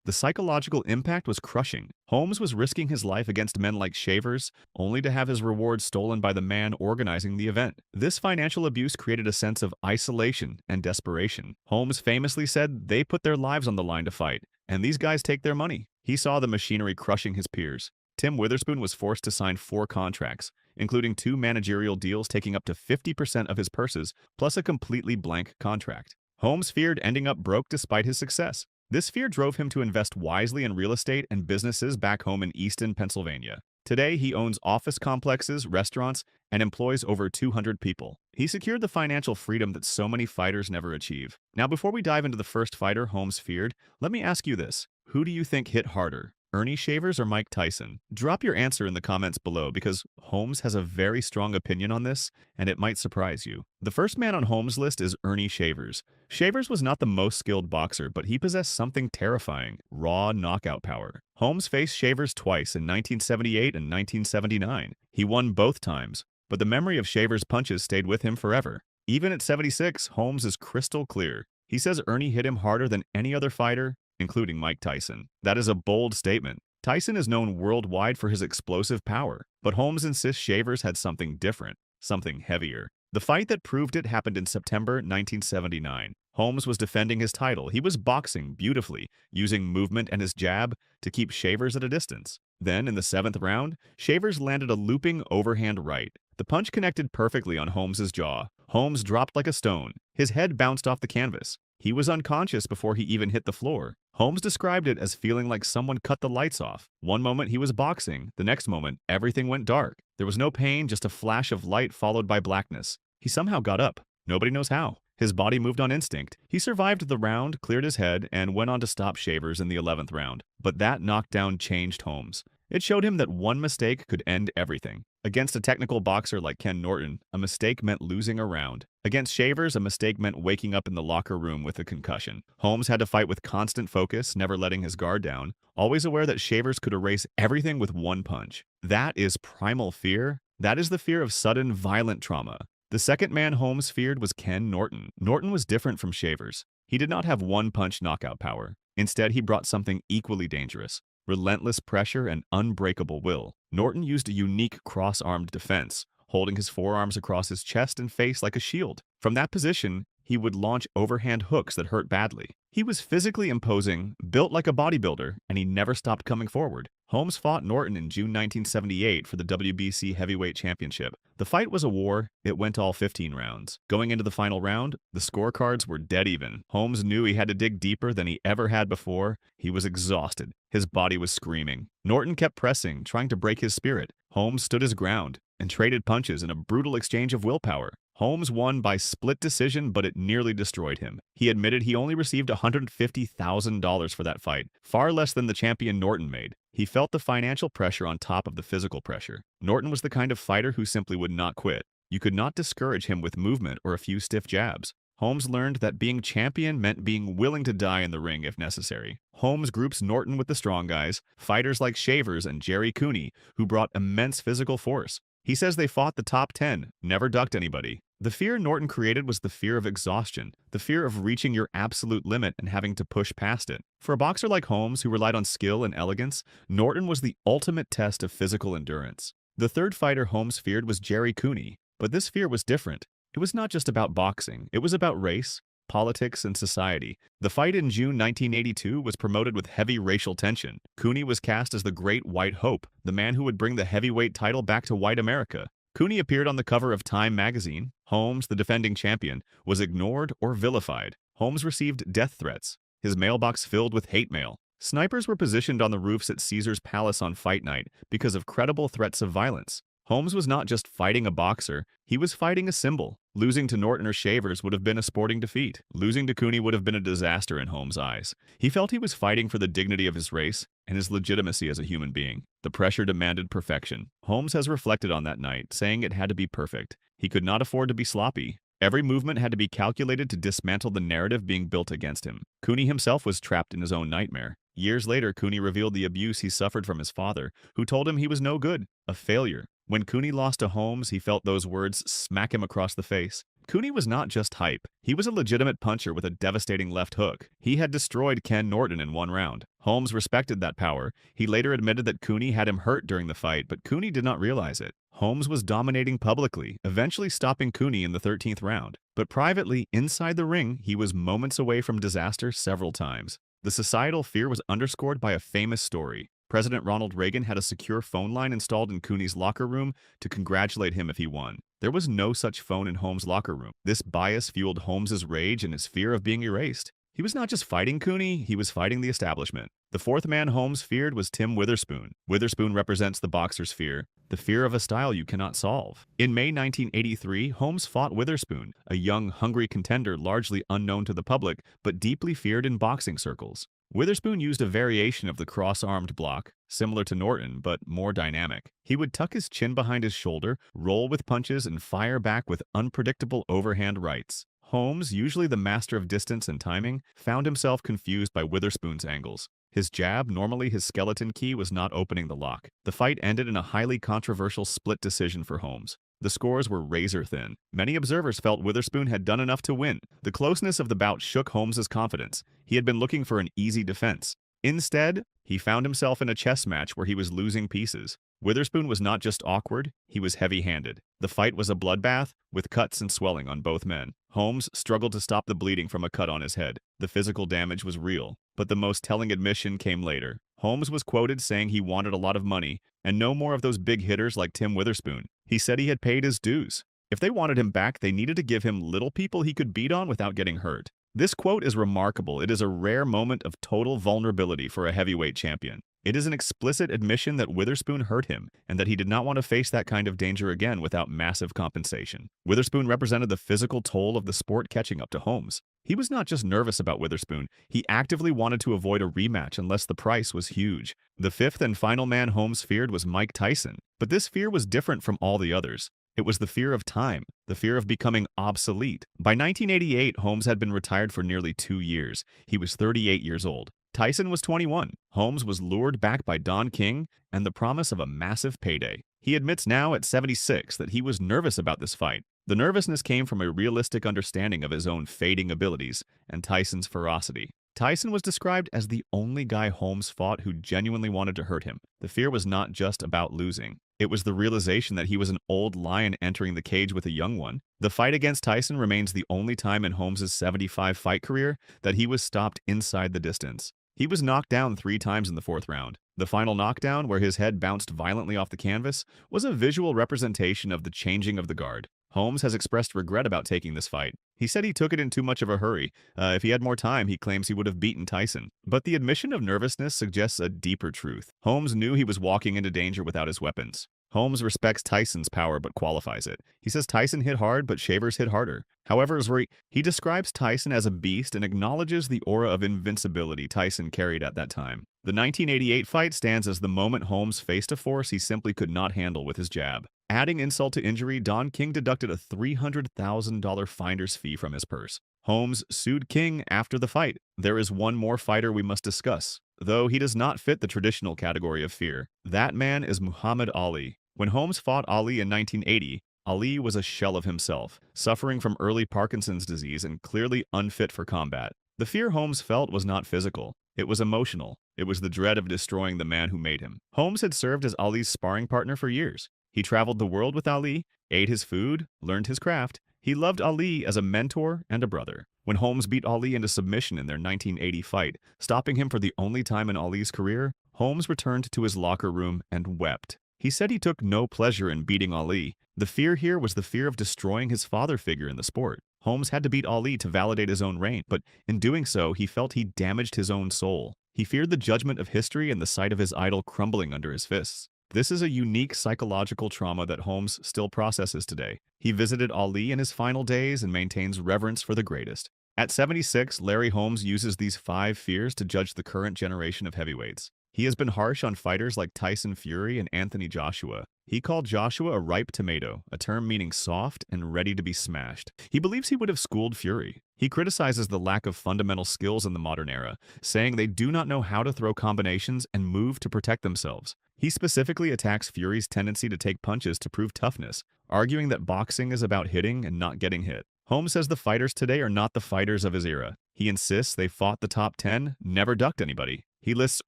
The psychological impact was crushing. Holmes was risking his life against men like Shavers, only to have his reward stolen by the man organizing the event. This financial abuse created a sense of isolation and desperation. Holmes famously said they put their lives on the line to fight, and these guys take their money. He saw the machinery crushing his peers. Tim Witherspoon was forced to sign 4 contracts, including 2 managerial deals taking up to 50% of his purses, plus a completely blank contract. Holmes feared ending up broke despite his success. This fear drove him to invest wisely in real estate and businesses back home in Easton, Pennsylvania. Today, he owns office complexes, restaurants, and employs over 200 people. He secured the financial freedom that so many fighters never achieve. Now, before we dive into the first fighter Holmes feared, let me ask you this. Who do you think hit harder? Ernie Shavers or Mike Tyson? Drop your answer in the comments below because Holmes has a very strong opinion on this, and it might surprise you. The first man on Holmes' list is Ernie Shavers. Shavers was not the most skilled boxer, but he possessed something terrifying: raw knockout power. Holmes faced Shavers twice in 1978 and 1979. He won both times, but the memory of Shavers' punches stayed with him forever. Even at 76, Holmes is crystal clear. He says Ernie hit him harder than any other fighter, including Mike Tyson. That is a bold statement. Tyson is known worldwide for his explosive power, but Holmes insists Shavers had something different, something heavier. The fight that proved it happened in September 1979. Holmes was defending his title. He was boxing beautifully, using movement and his jab to keep Shavers at a distance. Then, in the 7th round, Shavers landed a looping overhand right. The punch connected perfectly on Holmes' jaw. Holmes dropped like a stone. His head bounced off the canvas. He was unconscious before he even hit the floor. Holmes described it as feeling like someone cut the lights off. One moment he was boxing, the next moment everything went dark. There was no pain, just a flash of light followed by blackness. He somehow got up. Nobody knows how. His body moved on instinct. He survived the round, cleared his head, and went on to stop Shavers in the 11th round. But that knockdown changed Holmes. It showed him that one mistake could end everything. Against a technical boxer like Ken Norton, a mistake meant losing a round. Against Shavers, a mistake meant waking up in the locker room with a concussion. Holmes had to fight with constant focus, never letting his guard down, always aware that Shavers could erase everything with one punch. That is primal fear. That is the fear of sudden, violent trauma. The second man Holmes feared was Ken Norton. Norton was different from Shavers. He did not have one-punch knockout power. Instead, he brought something equally dangerous: relentless pressure and unbreakable will. Norton used a unique cross-armed defense. holding his forearms across his chest and face like a shield. From that position, he would launch overhand hooks that hurt badly. He was physically imposing, built like a bodybuilder, and he never stopped coming forward. Holmes fought Norton in June 1978 for the WBC Heavyweight Championship. The fight was a war. It went all 15 rounds. Going into the final round, the scorecards were dead even. Holmes knew he had to dig deeper than he ever had before. He was exhausted. His body was screaming. Norton kept pressing, trying to break his spirit. Holmes stood his ground and traded punches in a brutal exchange of willpower. Holmes won by split decision, but it nearly destroyed him. He admitted he only received $150,000 for that fight, far less than the champion Norton made. He felt the financial pressure on top of the physical pressure. Norton was the kind of fighter who simply would not quit. You could not discourage him with movement or a few stiff jabs. Holmes learned that being champion meant being willing to die in the ring if necessary. Holmes groups Norton with the strong guys, fighters like Shavers and Jerry Cooney, who brought immense physical force. He says they fought the top 10, never ducked anybody. The fear Norton created was the fear of exhaustion, the fear of reaching your absolute limit and having to push past it. For a boxer like Holmes, who relied on skill and elegance, Norton was the ultimate test of physical endurance. The third fighter Holmes feared was Jerry Cooney, but this fear was different. It was not just about boxing, it was about race, politics, and society. The fight in June 1982 was promoted with heavy racial tension. Cooney was cast as the Great White Hope, the man who would bring the heavyweight title back to white America. Cooney appeared on the cover of Time magazine. Holmes, the defending champion, was ignored or vilified. Holmes received death threats, his mailbox filled with hate mail. Snipers were positioned on the roofs at Caesar's Palace on fight night because of credible threats of violence. Holmes was not just fighting a boxer, he was fighting a symbol. Losing to Norton or Shavers would have been a sporting defeat. Losing to Cooney would have been a disaster in Holmes' eyes. He felt he was fighting for the dignity of his race and his legitimacy as a human being. The pressure demanded perfection. Holmes has reflected on that night, saying it had to be perfect. He could not afford to be sloppy. Every movement had to be calculated to dismantle the narrative being built against him. Cooney himself was trapped in his own nightmare. Years later, Cooney revealed the abuse he suffered from his father, who told him he was no good, a failure. When Cooney lost to Holmes, he felt those words smack him across the face. Cooney was not just hype. He was a legitimate puncher with a devastating left hook. He had destroyed Ken Norton in one round. Holmes respected that power. He later admitted that Cooney had him hurt during the fight, but Cooney did not realize it. Holmes was dominating publicly, eventually stopping Cooney in the 13th round. But privately, inside the ring, he was moments away from disaster several times. The societal fear was underscored by a famous story. President Ronald Reagan had a secure phone line installed in Cooney's locker room to congratulate him if he won. There was no such phone in Holmes' locker room. This bias fueled Holmes' rage and his fear of being erased. He was not just fighting Cooney, he was fighting the establishment. The fourth man Holmes feared was Tim Witherspoon. Witherspoon represents the boxer's fear, the fear of a style you cannot solve. In May 1983, Holmes fought Witherspoon, a young, hungry contender largely unknown to the public, but deeply feared in boxing circles. Witherspoon used a variation of the cross-armed block, similar to Norton, but more dynamic. He would tuck his chin behind his shoulder, roll with punches, and fire back with unpredictable overhand rights. Holmes, usually the master of distance and timing, found himself confused by Witherspoon's angles. His jab, normally his skeleton key, was not opening the lock. The fight ended in a highly controversial split decision for Holmes. The scores were razor-thin. Many observers felt Witherspoon had done enough to win. The closeness of the bout shook Holmes' confidence. He had been looking for an easy defense. Instead, he found himself in a chess match where he was losing pieces. Witherspoon was not just awkward, he was heavy-handed. The fight was a bloodbath, with cuts and swelling on both men. Holmes struggled to stop the bleeding from a cut on his head. The physical damage was real, but the most telling admission came later. Holmes was quoted saying he wanted a lot of money, and no more of those big hitters like Tim Witherspoon. He said he had paid his dues. If they wanted him back, they needed to give him little people he could beat on without getting hurt. This quote is remarkable. It is a rare moment of total vulnerability for a heavyweight champion. It is an explicit admission that Witherspoon hurt him, and that he did not want to face that kind of danger again without massive compensation. Witherspoon represented the physical toll of the sport catching up to Holmes. He was not just nervous about Witherspoon, he actively wanted to avoid a rematch unless the price was huge. The fifth and final man Holmes feared was Mike Tyson, but this fear was different from all the others. It was the fear of time, the fear of becoming obsolete. By 1988, Holmes had been retired for nearly 2 years. He was 38 years old. Tyson was 21. Holmes was lured back by Don King and the promise of a massive payday. He admits now at 76 that he was nervous about this fight. The nervousness came from a realistic understanding of his own fading abilities and Tyson's ferocity. Tyson was described as the only guy Holmes fought who genuinely wanted to hurt him. The fear was not just about losing. It was the realization that he was an old lion entering the cage with a young one. The fight against Tyson remains the only time in Holmes' 75-fight career that he was stopped inside the distance. He was knocked down 3 times in the 4th round. The final knockdown, where his head bounced violently off the canvas, was a visual representation of the changing of the guard. Holmes has expressed regret about taking this fight. He said he took it in too much of a hurry. If he had more time, he claims he would have beaten Tyson. But the admission of nervousness suggests a deeper truth. Holmes knew he was walking into danger without his weapons. Holmes respects Tyson's power but qualifies it. He says Tyson hit hard, but Shavers hit harder. However, he describes Tyson as a beast and acknowledges the aura of invincibility Tyson carried at that time. The 1988 fight stands as the moment Holmes faced a force he simply could not handle with his jab. Adding insult to injury, Don King deducted a $300,000 finder's fee from his purse. Holmes sued King after the fight. There is one more fighter we must discuss, though he does not fit the traditional category of fear. That man is Muhammad Ali. When Holmes fought Ali in 1980, Ali was a shell of himself, suffering from early Parkinson's disease and clearly unfit for combat. The fear Holmes felt was not physical. It was emotional. It was the dread of destroying the man who made him. Holmes had served as Ali's sparring partner for years. He traveled the world with Ali, ate his food, learned his craft. He loved Ali as a mentor and a brother. When Holmes beat Ali into submission in their 1980 fight, stopping him for the only time in Ali's career, Holmes returned to his locker room and wept. He said he took no pleasure in beating Ali. The fear here was the fear of destroying his father figure in the sport. Holmes had to beat Ali to validate his own reign, but in doing so, he felt he damaged his own soul. He feared the judgment of history and the sight of his idol crumbling under his fists. This is a unique psychological trauma that Holmes still processes today. He visited Ali in his final days and maintains reverence for the greatest. At 76, Larry Holmes uses these 5 fears to judge the current generation of heavyweights. He has been harsh on fighters like Tyson Fury and Anthony Joshua. He called Joshua a ripe tomato, a term meaning soft and ready to be smashed. He believes he would have schooled Fury. He criticizes the lack of fundamental skills in the modern era, saying they do not know how to throw combinations and move to protect themselves. He specifically attacks Fury's tendency to take punches to prove toughness, arguing that boxing is about hitting and not getting hit. Holmes says the fighters today are not the fighters of his era. He insists they fought the top 10, never ducked anybody. He lists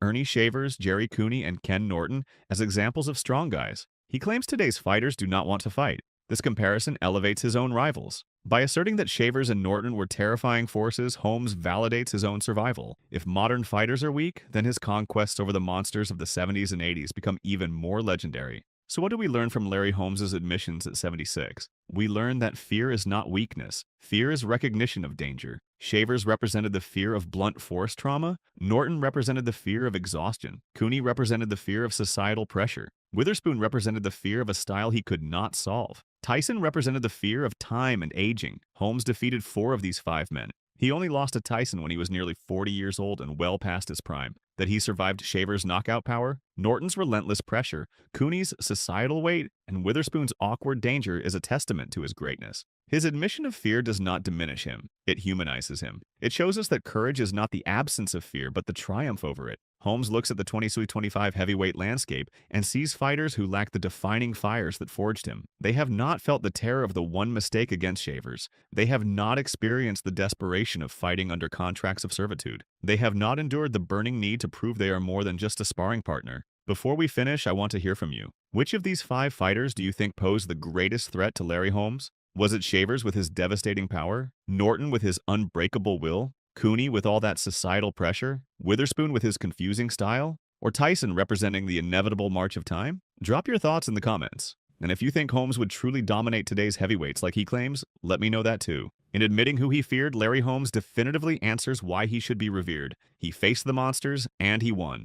Ernie Shavers, Jerry Cooney, and Ken Norton as examples of strong guys. He claims today's fighters do not want to fight. This comparison elevates his own rivals. By asserting that Shavers and Norton were terrifying forces, Holmes validates his own survival. If modern fighters are weak, then his conquests over the monsters of the 70s and 80s become even more legendary. So what do we learn from Larry Holmes' admissions at 76? We learn that fear is not weakness. Fear is recognition of danger. Shavers represented the fear of blunt force trauma. Norton represented the fear of exhaustion. Cooney represented the fear of societal pressure. Witherspoon represented the fear of a style he could not solve. Tyson represented the fear of time and aging. Holmes defeated 4 of these 5 men. He only lost to Tyson when he was nearly 40 years old and well past his prime. That he survived Shavers' knockout power, Norton's relentless pressure, Cooney's societal weight, and Witherspoon's awkward danger is a testament to his greatness. His admission of fear does not diminish him. It humanizes him. It shows us that courage is not the absence of fear, but the triumph over it. Holmes looks at the 2025 heavyweight landscape and sees fighters who lack the defining fires that forged him. They have not felt the terror of the one mistake against Shavers. They have not experienced the desperation of fighting under contracts of servitude. They have not endured the burning need to prove they are more than just a sparring partner. Before we finish, I want to hear from you. Which of these 5 fighters do you think posed the greatest threat to Larry Holmes? Was it Shavers with his devastating power? Norton with his unbreakable will? Cooney with all that societal pressure? Witherspoon with his confusing style? Or Tyson representing the inevitable march of time? Drop your thoughts in the comments. And if you think Holmes would truly dominate today's heavyweights like he claims, let me know that too. In admitting who he feared, Larry Holmes definitively answers why he should be revered. He faced the monsters, and he won.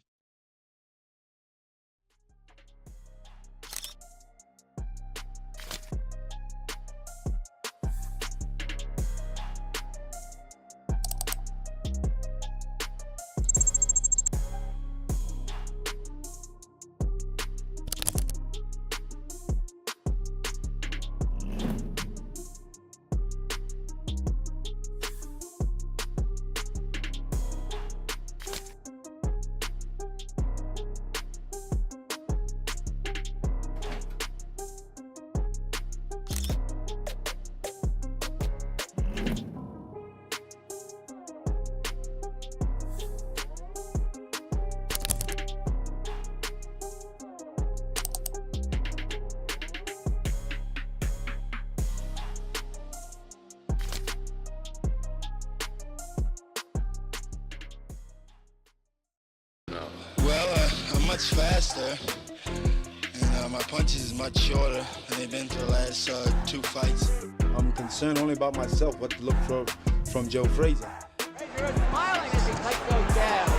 much faster, and my punches is much shorter than they've been for the last 2 fights. I'm concerned only about myself, what to look for from Joe Frazier. You're smiling as he takes those jabs.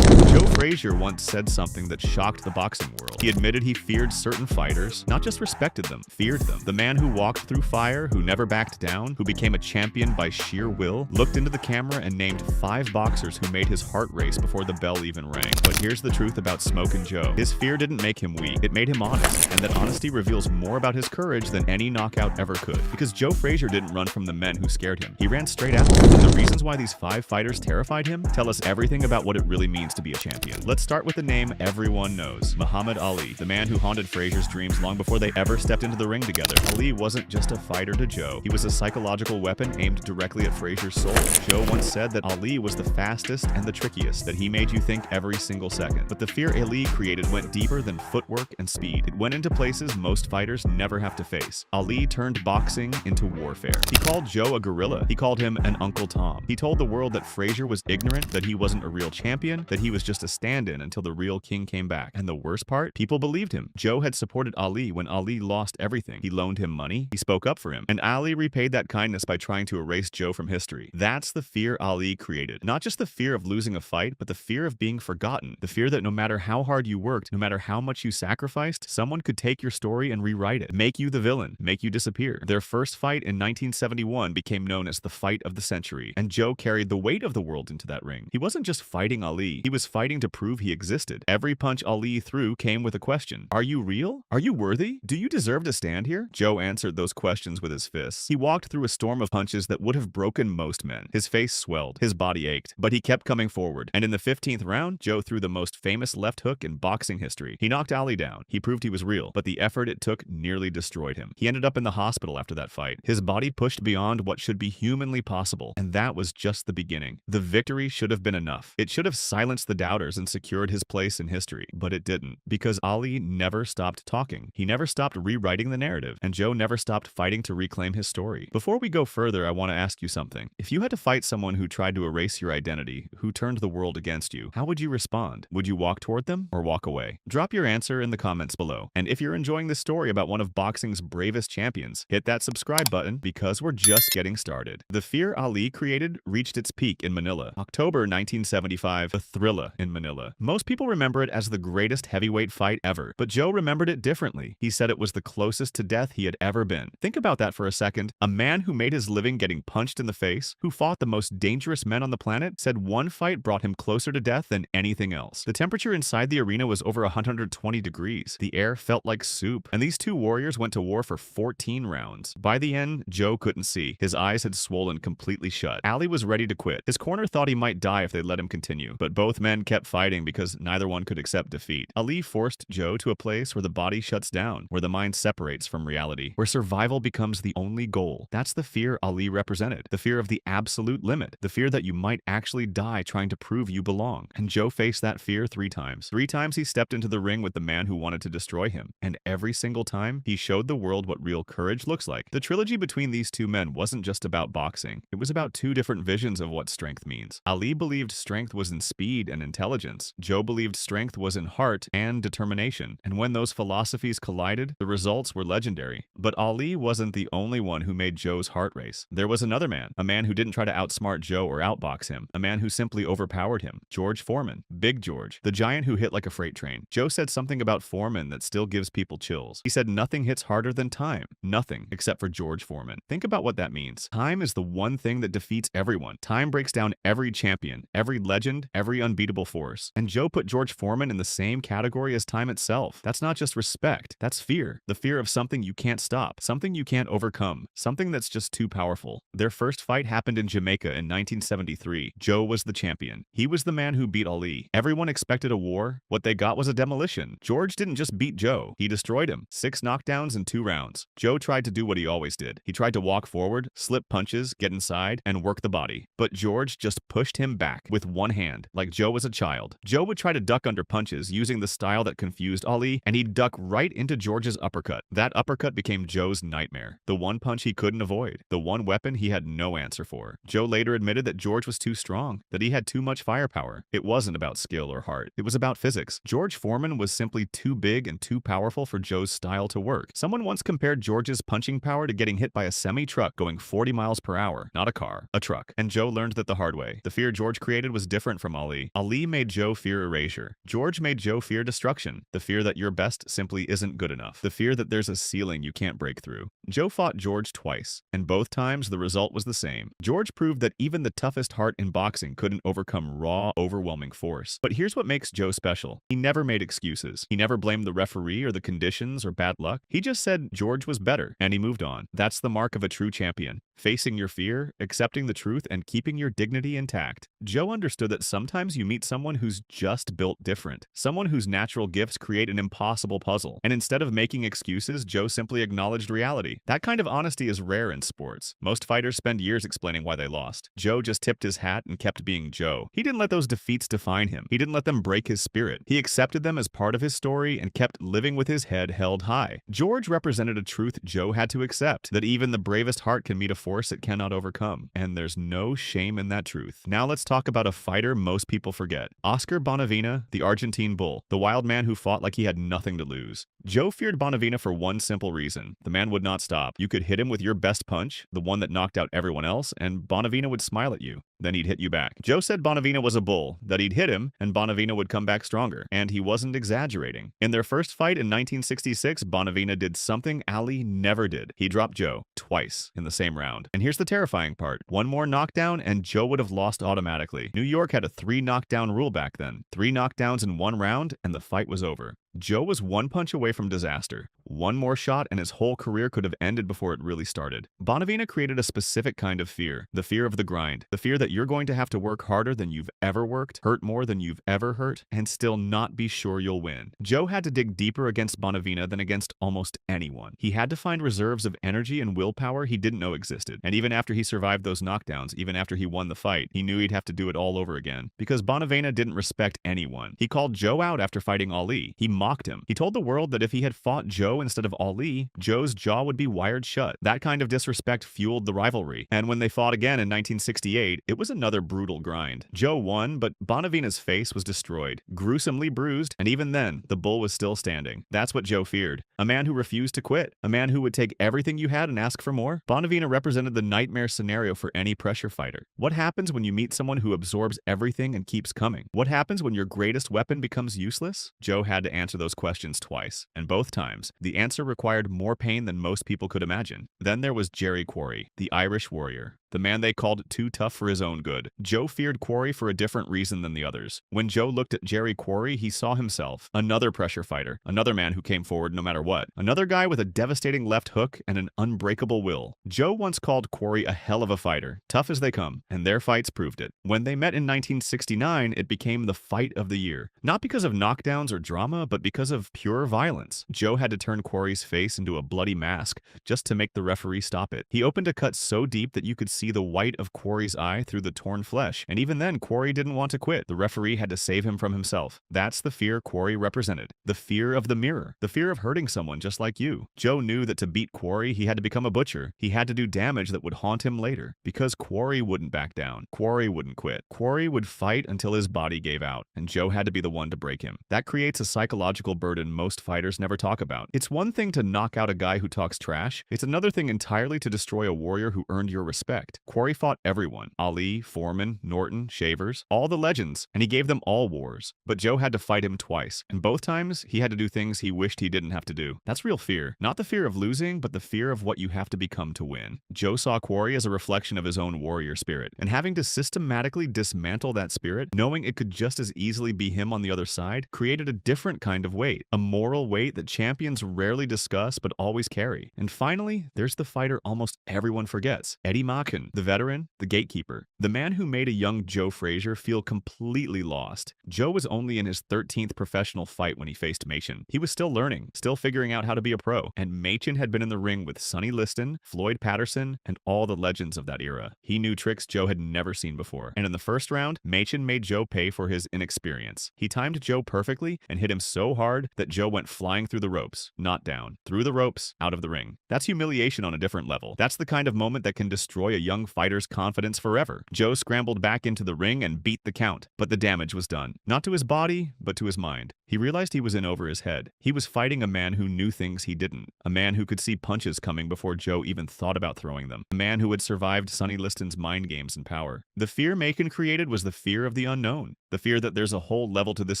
Joe Frazier once said something that shocked the boxing world. He admitted he feared certain fighters, not just respected them, feared them. The man who walked through fire, who never backed down, who became a champion by sheer will, looked into the camera and named 5 boxers who made his heart race before the bell even rang. But here's the truth about Smokin' Joe. His fear didn't make him weak, it made him honest, and that honesty reveals more about his courage than any knockout ever could. Because Joe Frazier didn't run from the men who scared him. He ran straight at them. And the reasons why these 5 fighters terrified him tell us everything about what it really means to be a champion. Let's start with the name everyone knows, Muhammad Ali, the man who haunted Frazier's dreams long before they ever stepped into the ring together. Ali wasn't just a fighter to Joe. He was a psychological weapon aimed directly at Frazier's soul. Joe once said that Ali was the fastest and the trickiest, that he made you think every single second. But the fear Ali created went deeper than footwork and speed. It went into places most fighters never have to face. Ali turned boxing into warfare. He called Joe a gorilla. He called him an Uncle Tom. He told the world that Frazier was ignorant, that he wasn't a real champion, that he was just a stand-in until the real king came back. And the worst part? People believed him. Joe had supported Ali when Ali lost everything. He loaned him money. He spoke up for him. And Ali repaid that kindness by trying to erase Joe from history. That's the fear Ali created. Not just the fear of losing a fight, but the fear of being forgotten. The fear that no matter how hard you worked, no matter how much you sacrificed, someone could take your story and rewrite it. Make you the villain. Make you disappear. Their first fight in 1971 became known as the fight of the century. And Joe carried the weight of the world into that ring. He wasn't just fighting Ali. He was fighting to prove he existed. Every punch Ali threw came with a question. Are you real? Are you worthy? Do you deserve to stand here? Joe answered those questions with his fists. He walked through a storm of punches that would have broken most men. His face swelled. His body ached. But he kept coming forward. And in the 15th round, Joe threw the most famous left hook in boxing history. He knocked Ali down. He proved he was real. But the effort it took nearly destroyed him. He ended up in the hospital after that fight. His body pushed beyond what should be humanly possible. And that was just the beginning. The victory should have been enough. It should have silenced the doubters and secured his place in history. But it didn't. Because Ali never stopped talking. He never stopped rewriting the narrative. And Joe never stopped fighting to reclaim his story. Before we go further, I want to ask you something. If you had to fight someone who tried to erase your identity, who turned the world against you, how would you respond? Would you walk toward them or walk away? Drop your answer in the comments below. And if you're enjoying this story about one of boxing's bravest champions, hit that subscribe button because we're just getting started. The fear Ali created reached its peak in Manila. October 1975, the Thrilla in Manila. Most people remember it as the greatest heavyweight fight ever, but Joe remembered it differently. He said it was the closest to death he had ever been. Think about that for a second. A man who made his living getting punched in the face, who fought the most dangerous men on the planet, said one fight brought him closer to death than anything else. The temperature inside the arena was over 120 degrees. The air felt like soup, and these two warriors went to war for 14 rounds. By the end, Joe couldn't see. His eyes had swollen completely shut. Ali was ready to quit. His corner thought he might die if they let him continue, but both men kept fighting because neither one could accept defeat. Ali forced Joe to a place where the body shuts down, where the mind separates from reality, where survival becomes the only goal. That's the fear Ali represented. The fear of the absolute limit. The fear that you might actually die trying to prove you belong. And Joe faced that fear 3 times. 3 times he stepped into the ring with the man who wanted to destroy him. And every single time, he showed the world what real courage looks like. The trilogy between these two men wasn't just about boxing. It was about 2 different visions of what strength means. Ali believed strength was in speed and intelligence. Joe believed strength was in heart and determination. And when those philosophies collided, the results were legendary. But Ali wasn't the only one who made Joe's heart race. There was another man, a man who didn't try to outsmart Joe or outbox him, a man who simply overpowered him. George Foreman, Big George, the giant who hit like a freight train. Joe said something about Foreman that still gives people chills. He said nothing hits harder than time. Nothing, except for George Foreman. Think about what that means. Time is the one thing that defeats everyone. Time breaks down every champion, every legend, every unbeatable force. And Joe put George Foreman in the same category as time itself. That's not just respect, that's fear. The fear of something you can't stop, something you can't overcome, something that's just too powerful. Their first fight happened in Jamaica in 1973. Joe was the champion. He was the man who beat Ali. Everyone expected a war. What they got was a demolition. George didn't just beat Joe, he destroyed him. 6 knockdowns in 2 rounds. Joe tried to do what he always did. He tried to walk forward, slip punches, get inside, and work the body. But George just pushed him back with one hand, like Joe was a child. wild. Joe would try to duck under punches using the style that confused Ali, and he'd duck right into George's uppercut. That uppercut became Joe's nightmare. The one punch he couldn't avoid. The one weapon he had no answer for. Joe later admitted that George was too strong, that he had too much firepower. It wasn't about skill or heart. It was about physics. George Foreman was simply too big and too powerful for Joe's style to work. Someone once compared George's punching power to getting hit by a semi-truck going 40 miles per hour. Not a car, a truck. And Joe learned that the hard way. The fear George created was different from Ali. Ali made Joe fear erasure. George made Joe fear destruction. The fear that your best simply isn't good enough. The fear that there's a ceiling you can't break through. Joe fought George twice, and both times the result was the same. George proved that even the toughest heart in boxing couldn't overcome raw, overwhelming force. But here's what makes Joe special. He never made excuses. He never blamed the referee or the conditions or bad luck. He just said George was better, and he moved on. That's the mark of a true champion. Facing your fear, accepting the truth, and keeping your dignity intact. Joe understood that sometimes you meet someone who's just built different. Someone whose natural gifts create an impossible puzzle. And instead of making excuses, Joe simply acknowledged reality. That kind of honesty is rare in sports. Most fighters spend years explaining why they lost. Joe just tipped his hat and kept being Joe. He didn't let those defeats define him. He didn't let them break his spirit. He accepted them as part of his story and kept living with his head held high. George represented a truth Joe had to accept, that even the bravest heart can meet a force it cannot overcome. And there's no shame in that truth. Now let's talk about a fighter most people forget. Oscar Bonavena, the Argentine bull, the wild man who fought like he had nothing to lose. Joe feared Bonavena for one simple reason. The man would not stop. You could hit him with your best punch, the one that knocked out everyone else, and Bonavena would smile at you. Then he'd hit you back. Joe said Bonavena was a bull, that he'd hit him, and Bonavena would come back stronger. And he wasn't exaggerating. In their first fight in 1966, Bonavena did something Ali never did. He dropped Joe twice in the same round. And here's the terrifying part. One more knockdown, and Joe would have lost automatically. New York had a 3-knockdown rule back then. 3 knockdowns in one round, and the fight was over. Joe was one punch away from disaster. One more shot and his whole career could have ended before it really started. Bonavena created a specific kind of fear. The fear of the grind. The fear that you're going to have to work harder than you've ever worked, hurt more than you've ever hurt, and still not be sure you'll win. Joe had to dig deeper against Bonavena than against almost anyone. He had to find reserves of energy and willpower he didn't know existed. And even after he survived those knockdowns, even after he won the fight, he knew he'd have to do it all over again. Because Bonavena didn't respect anyone. He called Joe out after fighting Ali. He mocked him. He told the world that if he had fought Joe instead of Ali, Joe's jaw would be wired shut. That kind of disrespect fueled the rivalry. And when they fought again in 1968, it was another brutal grind. Joe won, but Bonavena's face was destroyed, gruesomely bruised, and even then, the bull was still standing. That's what Joe feared. A man who refused to quit. A man who would take everything you had and ask for more. Bonavena represented the nightmare scenario for any pressure fighter. What happens when you meet someone who absorbs everything and keeps coming? What happens when your greatest weapon becomes useless? Joe had to answer those questions twice, and both times, the answer required more pain than most people could imagine. Then there was Jerry Quarry, the Irish warrior. The man they called too tough for his own good. Joe feared Quarry for a different reason than the others. When Joe looked at Jerry Quarry, he saw himself. Another pressure fighter. Another man who came forward no matter what. Another guy with a devastating left hook and an unbreakable will. Joe once called Quarry a hell of a fighter. Tough as they come. And their fights proved it. When they met in 1969, it became the fight of the year. Not because of knockdowns or drama, but because of pure violence. Joe had to turn Quarry's face into a bloody mask just to make the referee stop it. He opened a cut so deep that you could see the white of Quarry's eye through the torn flesh. And even then, Quarry didn't want to quit. The referee had to save him from himself. That's the fear Quarry represented. The fear of the mirror. The fear of hurting someone just like you. Joe knew that to beat Quarry, he had to become a butcher. He had to do damage that would haunt him later. Because Quarry wouldn't back down. Quarry wouldn't quit. Quarry would fight until his body gave out. And Joe had to be the one to break him. That creates a psychological burden most fighters never talk about. It's one thing to knock out a guy who talks trash. It's another thing entirely to destroy a warrior who earned your respect. Quarry fought everyone. Ali, Foreman, Norton, Shavers, all the legends, and he gave them all wars. But Joe had to fight him twice, and both times he had to do things he wished he didn't have to do. That's real fear. Not the fear of losing, but the fear of what you have to become to win. Joe saw Quarry as a reflection of his own warrior spirit, and having to systematically dismantle that spirit, knowing it could just as easily be him on the other side, created a different kind of weight, a moral weight that champions rarely discuss but always carry. And finally, there's the fighter almost everyone forgets, Eddie Machen. Machin, the veteran, the gatekeeper, the man who made a young Joe Frazier feel completely lost. Joe was only in his 13th professional fight when he faced Machin. He was still learning, still figuring out how to be a pro, and Machin had been in the ring with Sonny Liston, Floyd Patterson, and all the legends of that era. He knew tricks Joe had never seen before, and in the first round, Machin made Joe pay for his inexperience. He timed Joe perfectly and hit him so hard that Joe went flying through the ropes, not down, through the ropes, out of the ring. That's humiliation on a different level. That's the kind of moment that can destroy a young fighter's confidence forever. Joe scrambled back into the ring and beat the count, but the damage was done. Not to his body, but to his mind. He realized he was in over his head. He was fighting a man who knew things he didn't. A man who could see punches coming before Joe even thought about throwing them. A man who had survived Sonny Liston's mind games and power. The fear Machin created was the fear of the unknown. The fear that there's a whole level to this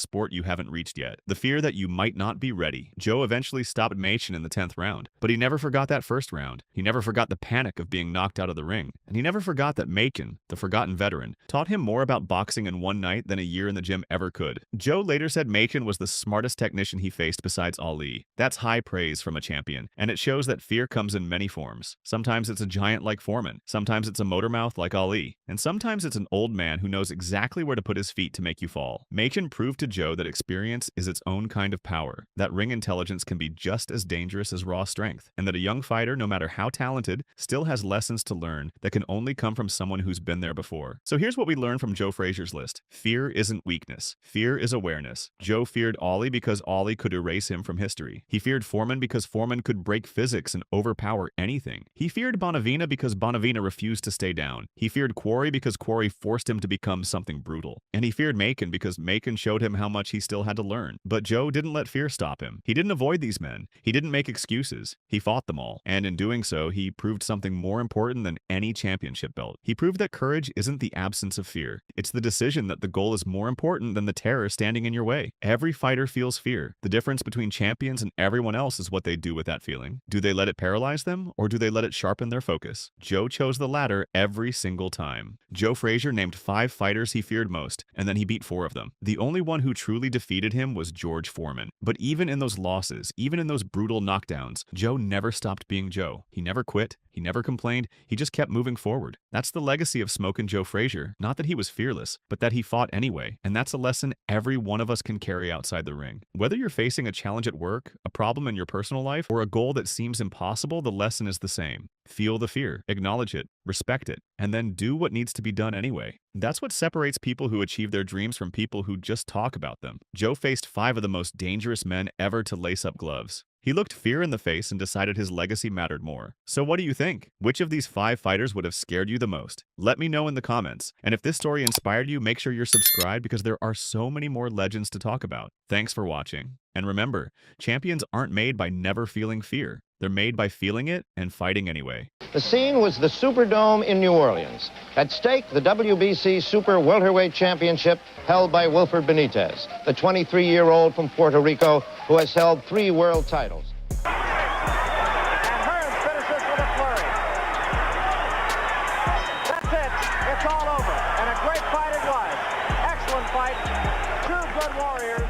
sport you haven't reached yet. The fear that you might not be ready. Joe eventually stopped Machin in the 10th round, but he never forgot that first round. He never forgot the panic of being knocked out of the ring. And he never forgot that Machin, the forgotten veteran, taught him more about boxing in one night than a year in the gym ever could. Joe later said Machin was the smartest technician he faced besides Ali. That's high praise from a champion, and it shows that fear comes in many forms. Sometimes it's a giant like Foreman, sometimes it's a motor mouth like Ali, and sometimes it's an old man who knows exactly where to put his feet to make you fall. Machin proved to Joe that experience is its own kind of power, that ring intelligence can be just as dangerous as raw strength, and that a young fighter, no matter how talented, still has lessons to learn that can only come from someone who's been there before. So here's what we learned from Joe Frazier's list. Fear isn't weakness. Fear is awareness. Joe feared Ali because Ali could erase him from history. He feared Foreman because Foreman could break physics and overpower anything. He feared Bonavina because Bonavina refused to stay down. He feared Quarry because Quarry forced him to become something brutal. And he feared Machin because Machin showed him how much he still had to learn. But Joe didn't let fear stop him. He didn't avoid these men. He didn't make excuses. He fought them all. And in doing so, he proved something more important than any championship belt. He proved that courage isn't the absence of fear. It's the decision that the goal is more important than the terror standing in your way. Every fighter feels fear. The difference between champions and everyone else is what they do with that feeling. Do they let it paralyze them, or do they let it sharpen their focus? Joe chose the latter every single time. Joe Frazier named 5 fighters he feared most, and then he beat 4 of them. The only one who truly defeated him was George Foreman. But even in those losses, even in those brutal knockdowns, Joe never stopped being Joe. He never quit. He never complained. He just kept moving forward. That's the legacy of Smokin' Joe Frazier. Not that he was fearless, but that he fought anyway. And that's a lesson every one of us can carry outside the ring. Whether you're facing a challenge at work, a problem in your personal life, or a goal that seems impossible, the lesson is the same. Feel the fear, acknowledge it, respect it, and then do what needs to be done anyway. That's what separates people who achieve their dreams from people who just talk about them. Joe faced 5 of the most dangerous men ever to lace up gloves. He looked fear in the face and decided his legacy mattered more. So what do you think? Which of these 5 fighters would have scared you the most? Let me know in the comments. And if this story inspired you, make sure you're subscribed because there are so many more legends to talk about. Thanks for watching. And remember, champions aren't made by never feeling fear. They're made by feeling it and fighting anyway. The scene was the Superdome in New Orleans. At stake, the WBC Super Welterweight Championship held by Wilfred Benitez, the 23-year-old from Puerto Rico who has held 3 world titles. And Hearns finishes with a flurry. That's it. It's all over. And a great fight it was. Excellent fight. 2 good warriors.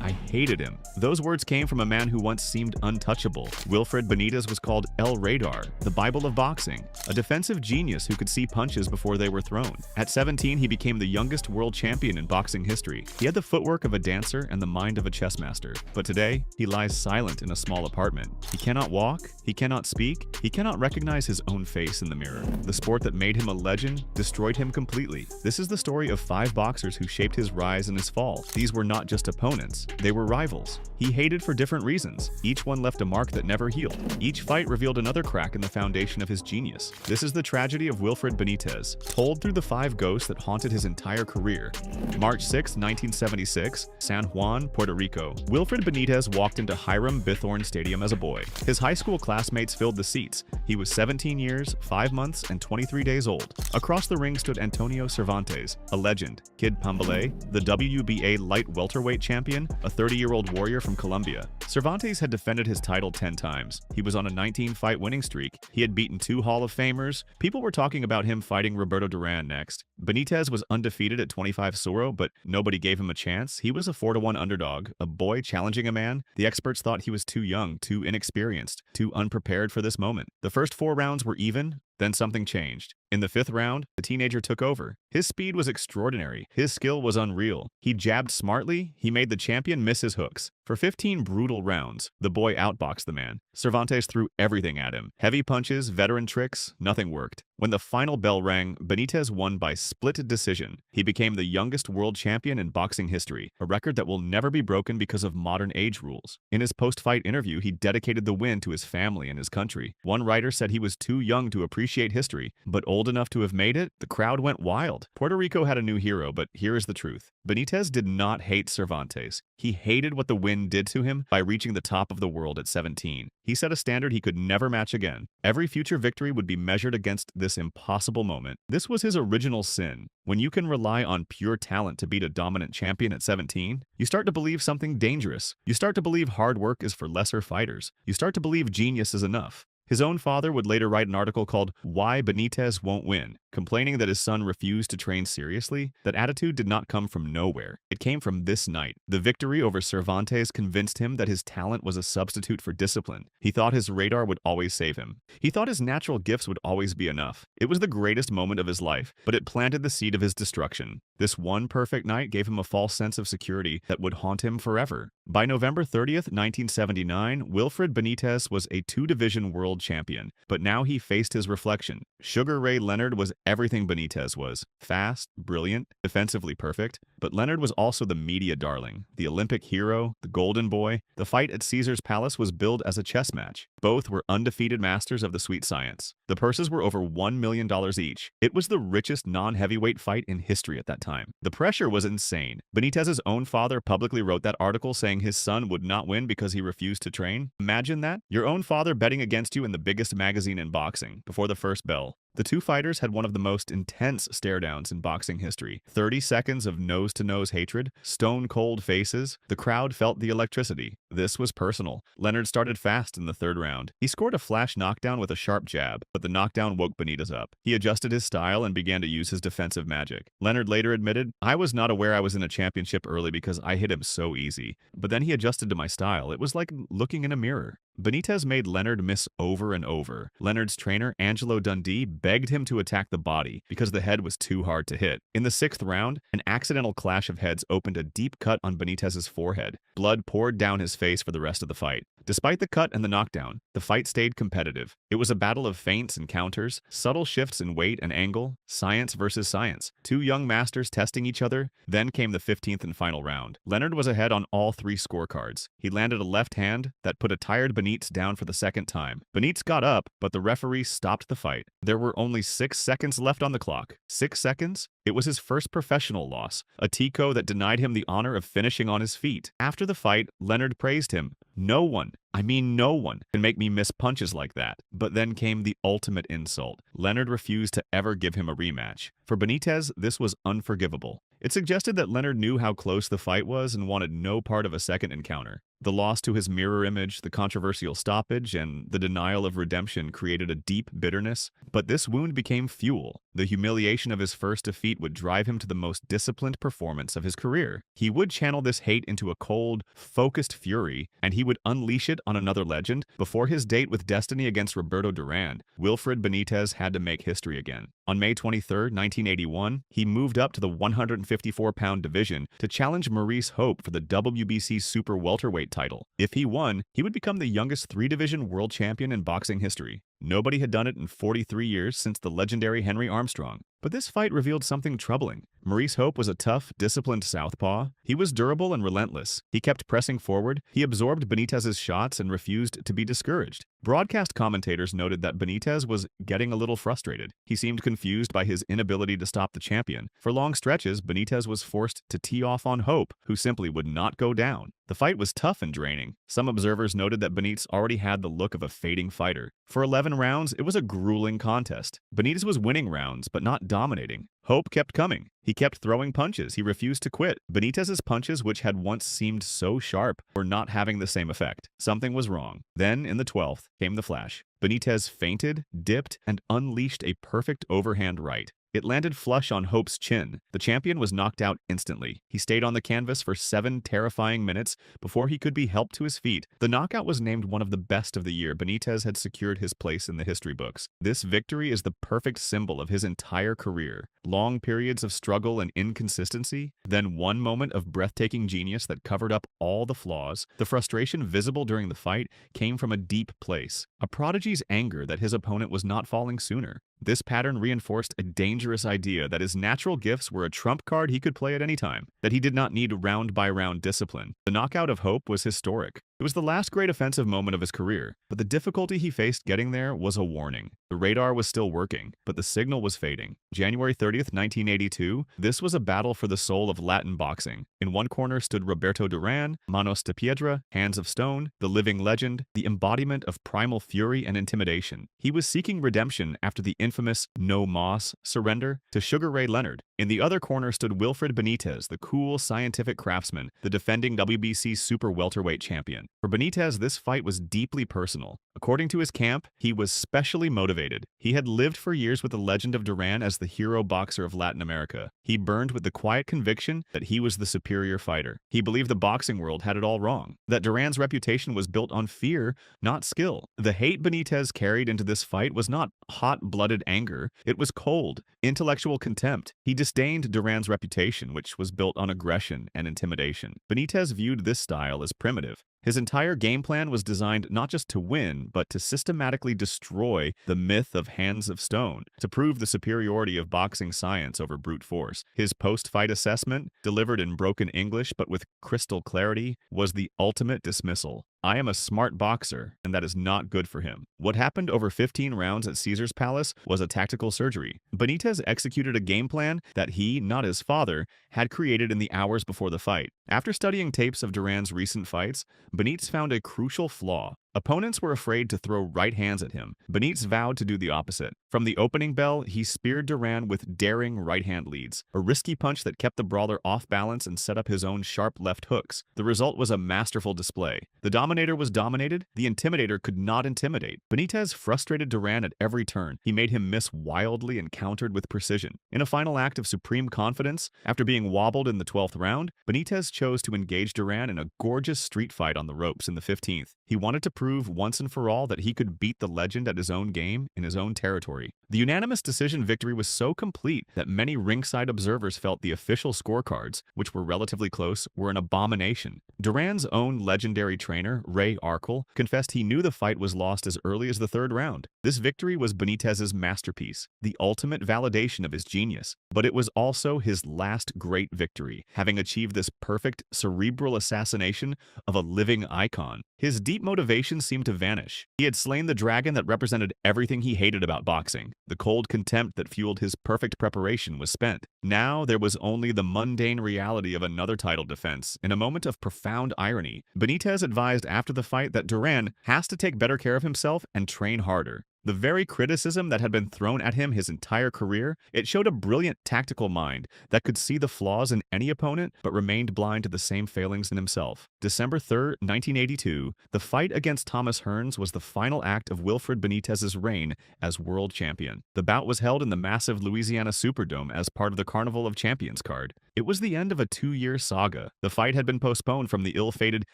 I hated him. Those words came from a man who once seemed untouchable. Wilfred Benitez was called El Radar, the Bible of boxing, a defensive genius who could see punches before they were thrown. At 17, he became the youngest world champion in boxing history. He had the footwork of a dancer and the mind of a chess master. But today, he lies silent in a small apartment. He cannot walk, he cannot speak, he cannot recognize his own face in the mirror. The sport that made him a legend destroyed him completely. This is the story of 5 boxers who shaped his rise and his fall. These were not just opponents, they were rivals. He hated for different reasons. Each one left a mark that never healed. Each fight revealed another crack in the foundation of his genius. This is the tragedy of Wilfred Benitez, told through the 5 ghosts that haunted his entire career. March 6, 1976, San Juan, Puerto Rico. Wilfred Benitez walked into Hiram Bithorn Stadium as a boy. His high school classmates filled the seats. He was 17 years, 5 months, and 23 days old. Across the ring stood Antonio Cervantes, a legend, Kid Pambale, the WBA light welterweight champion, a 30-year-old warrior from Colombia. Cervantes had defended his title 10 times. He was on a 19-fight winning streak. He had beaten 2 Hall of Famers. People were talking about him fighting Roberto Duran next. Benitez was undefeated at 25 Suro, but nobody gave him a chance. He was a 4-1 underdog, a boy challenging a man. The experts thought he was too young, too inexperienced, too unprepared for this moment. The first 4 rounds were even. Then something changed. In the 5th round, the teenager took over. His speed was extraordinary. His skill was unreal. He jabbed smartly. He made the champion miss his hooks. For 15 brutal rounds, the boy outboxed the man. Cervantes threw everything at him. Heavy punches, veteran tricks, nothing worked. When the final bell rang, Benitez won by split decision. He became the youngest world champion in boxing history, a record that will never be broken because of modern age rules. In his post-fight interview, he dedicated the win to his family and his country. One writer said he was too young to appreciate history, but old enough to have made it. The crowd went wild. Puerto Rico had a new hero, but here is the truth. Benitez did not hate Cervantes. He hated what the win did to him by reaching the top of the world at 17. He set a standard he could never match again. Every future victory would be measured against this impossible moment. This was his original sin. When you can rely on pure talent to beat a dominant champion at 17, you start to believe something dangerous. You start to believe hard work is for lesser fighters. You start to believe genius is enough. His own father would later write an article called Why Benitez Won't Win, complaining that his son refused to train seriously. That attitude did not come from nowhere. It came from this night. The victory over Cervantes convinced him that his talent was a substitute for discipline. He thought his radar would always save him. He thought his natural gifts would always be enough. It was the greatest moment of his life, but it planted the seed of his destruction. This one perfect night gave him a false sense of security that would haunt him forever. By November 30th, 1979, Wilfred Benitez was a 2-division world champion, but now he faced his reflection. Sugar Ray Leonard was everything Benitez was. Fast, brilliant, defensively perfect, but Leonard was also the media darling, the Olympic hero, the golden boy. The fight at Caesar's Palace was billed as a chess match. Both were undefeated masters of the sweet science. The purses were over $1 million each. It was the richest non-heavyweight fight in history at that time. The pressure was insane. Benitez's own father publicly wrote that article saying his son would not win because he refused to train. Imagine that? Your own father betting against you in the biggest magazine in boxing before the first bell. The two fighters had one of the most intense stare-downs in boxing history. 30 seconds of nose-to-nose hatred, stone-cold faces. The crowd felt the electricity. This was personal. Leonard started fast in the 3rd round. He scored a flash knockdown with a sharp jab, but the knockdown woke Benitez up. He adjusted his style and began to use his defensive magic. Leonard later admitted, "I was not aware I was in a championship early because I hit him so easy. But then he adjusted to my style. It was like looking in a mirror." Benitez made Leonard miss over and over. Leonard's trainer, Angelo Dundee, begged him to attack the body because the head was too hard to hit. In the 6th round, an accidental clash of heads opened a deep cut on Benitez's forehead. Blood poured down his face for the rest of the fight. Despite the cut and the knockdown, the fight stayed competitive. It was a battle of feints and counters, subtle shifts in weight and angle, science versus science. Two young masters testing each other. Then came the 15th and final round. Leonard was ahead on all 3 scorecards. He landed a left hand that put a tired Benitez down for the 2nd time. Benitez got up, but the referee stopped the fight. There were only 6 seconds left on the clock. 6 seconds? It was his first professional loss, a TKO that denied him the honor of finishing on his feet. After the fight, Leonard praised him. No one can make me miss punches like that. But then came the ultimate insult. Leonard refused to ever give him a rematch. For Benitez, this was unforgivable. It suggested that Leonard knew how close the fight was and wanted no part of a second encounter. The loss to his mirror image, the controversial stoppage, and the denial of redemption created a deep bitterness. But this wound became fuel. The humiliation of his first defeat would drive him to the most disciplined performance of his career. He would channel this hate into a cold, focused fury, and he would unleash it on another legend. Before his date with destiny against Roberto Duran, Wilfred Benitez had to make history again. On May 23, 1981, he moved up to the 154-pound division to challenge Maurice Hope for the WBC Super Welterweight title. If he won, he would become the youngest 3-division world champion in boxing history. Nobody had done it in 43 years since the legendary Henry Armstrong. But this fight revealed something troubling. Maurice Hope was a tough, disciplined southpaw. He was durable and relentless. He kept pressing forward. He absorbed Benitez's shots and refused to be discouraged. Broadcast commentators noted that Benitez was getting a little frustrated. He seemed confused by his inability to stop the champion. For long stretches, Benitez was forced to tee off on Hope, who simply would not go down. The fight was tough and draining. Some observers noted that Benitez already had the look of a fading fighter. For 11 rounds, it was a grueling contest. Benitez was winning rounds, but not dominating. Hope kept coming. He kept throwing punches. He refused to quit. Benitez's punches, which had once seemed so sharp, were not having the same effect. Something was wrong. Then, in the 12th, came the flash. Benitez feinted, dipped, and unleashed a perfect overhand right. It landed flush on Hope's chin. The champion was knocked out instantly. He stayed on the canvas for 7 terrifying minutes before he could be helped to his feet. The knockout was named one of the best of the year. Benitez had secured his place in the history books. This victory is the perfect symbol of his entire career. Long periods of struggle and inconsistency, then one moment of breathtaking genius that covered up all the flaws. The frustration visible during the fight came from a deep place, a prodigy's anger that his opponent was not falling sooner. This pattern reinforced a dangerous idea that his natural gifts were a trump card he could play at any time, that he did not need round-by-round discipline. The knockout of Hope was historic. It was the last great offensive moment of his career, but the difficulty he faced getting there was a warning. The radar was still working, but the signal was fading. January 30th, 1982, this was a battle for the soul of Latin boxing. In one corner stood Roberto Duran, Manos de Piedra, Hands of Stone, the living legend, the embodiment of primal fury and intimidation. He was seeking redemption after the infamous No Moss surrender to Sugar Ray Leonard. In the other corner stood Wilfred Benitez, the cool scientific craftsman, the defending WBC super welterweight champion. For Benitez, this fight was deeply personal. According to his camp, he was specially motivated. He had lived for years with the legend of Duran as the hero boxer of Latin America. He burned with the quiet conviction that he was the superior fighter. He believed the boxing world had it all wrong, that Duran's reputation was built on fear, not skill. The hate Benitez carried into this fight was not hot-blooded anger. It was cold, intellectual contempt. He disdained Duran's reputation, which was built on aggression and intimidation. Benitez viewed this style as primitive. His entire game plan was designed not just to win, but to systematically destroy the myth of Hands of Stone, to prove the superiority of boxing science over brute force. His post-fight assessment, delivered in broken English but with crystal clarity, was the ultimate dismissal. I am a smart boxer, and that is not good for him. What happened over 15 rounds at Caesar's Palace was a tactical surgery. Benitez executed a game plan that he, not his father, had created in the hours before the fight. After studying tapes of Duran's recent fights, Benitez found a crucial flaw. Opponents were afraid to throw right hands at him. Benitez vowed to do the opposite. From the opening bell, he speared Duran with daring right-hand leads, a risky punch that kept the brawler off balance and set up his own sharp left hooks. The result was a masterful display. The dominator was dominated, the intimidator could not intimidate. Benitez frustrated Duran at every turn. He made him miss wildly and countered with precision. In a final act of supreme confidence, after being wobbled in the 12th round, Benitez chose to engage Duran in a gorgeous street fight on the ropes in the 15th. He wanted to prove once and for all that he could beat the legend at his own game in his own territory. The unanimous decision victory was so complete that many ringside observers felt the official scorecards, which were relatively close, were an abomination. Duran's own legendary trainer, Ray Arkell, confessed he knew the fight was lost as early as the 3rd round. This victory was Benitez's masterpiece, the ultimate validation of his genius, but it was also his last great victory, having achieved this perfect cerebral assassination of a living icon. His deep motivation seemed to vanish. He had slain the dragon that represented everything he hated about boxing. The cold contempt that fueled his perfect preparation was spent. Now there was only the mundane reality of another title defense. In a moment of profound irony, Benitez advised after the fight that Duran has to take better care of himself and train harder. The very criticism that had been thrown at him his entire career, it showed a brilliant tactical mind that could see the flaws in any opponent but remained blind to the same failings in himself. December 3rd, 1982, the fight against Thomas Hearns was the final act of Wilfred Benitez's reign as world champion. The bout was held in the massive Louisiana Superdome as part of the Carnival of Champions card. It was the end of a 2-year saga. The fight had been postponed from the ill-fated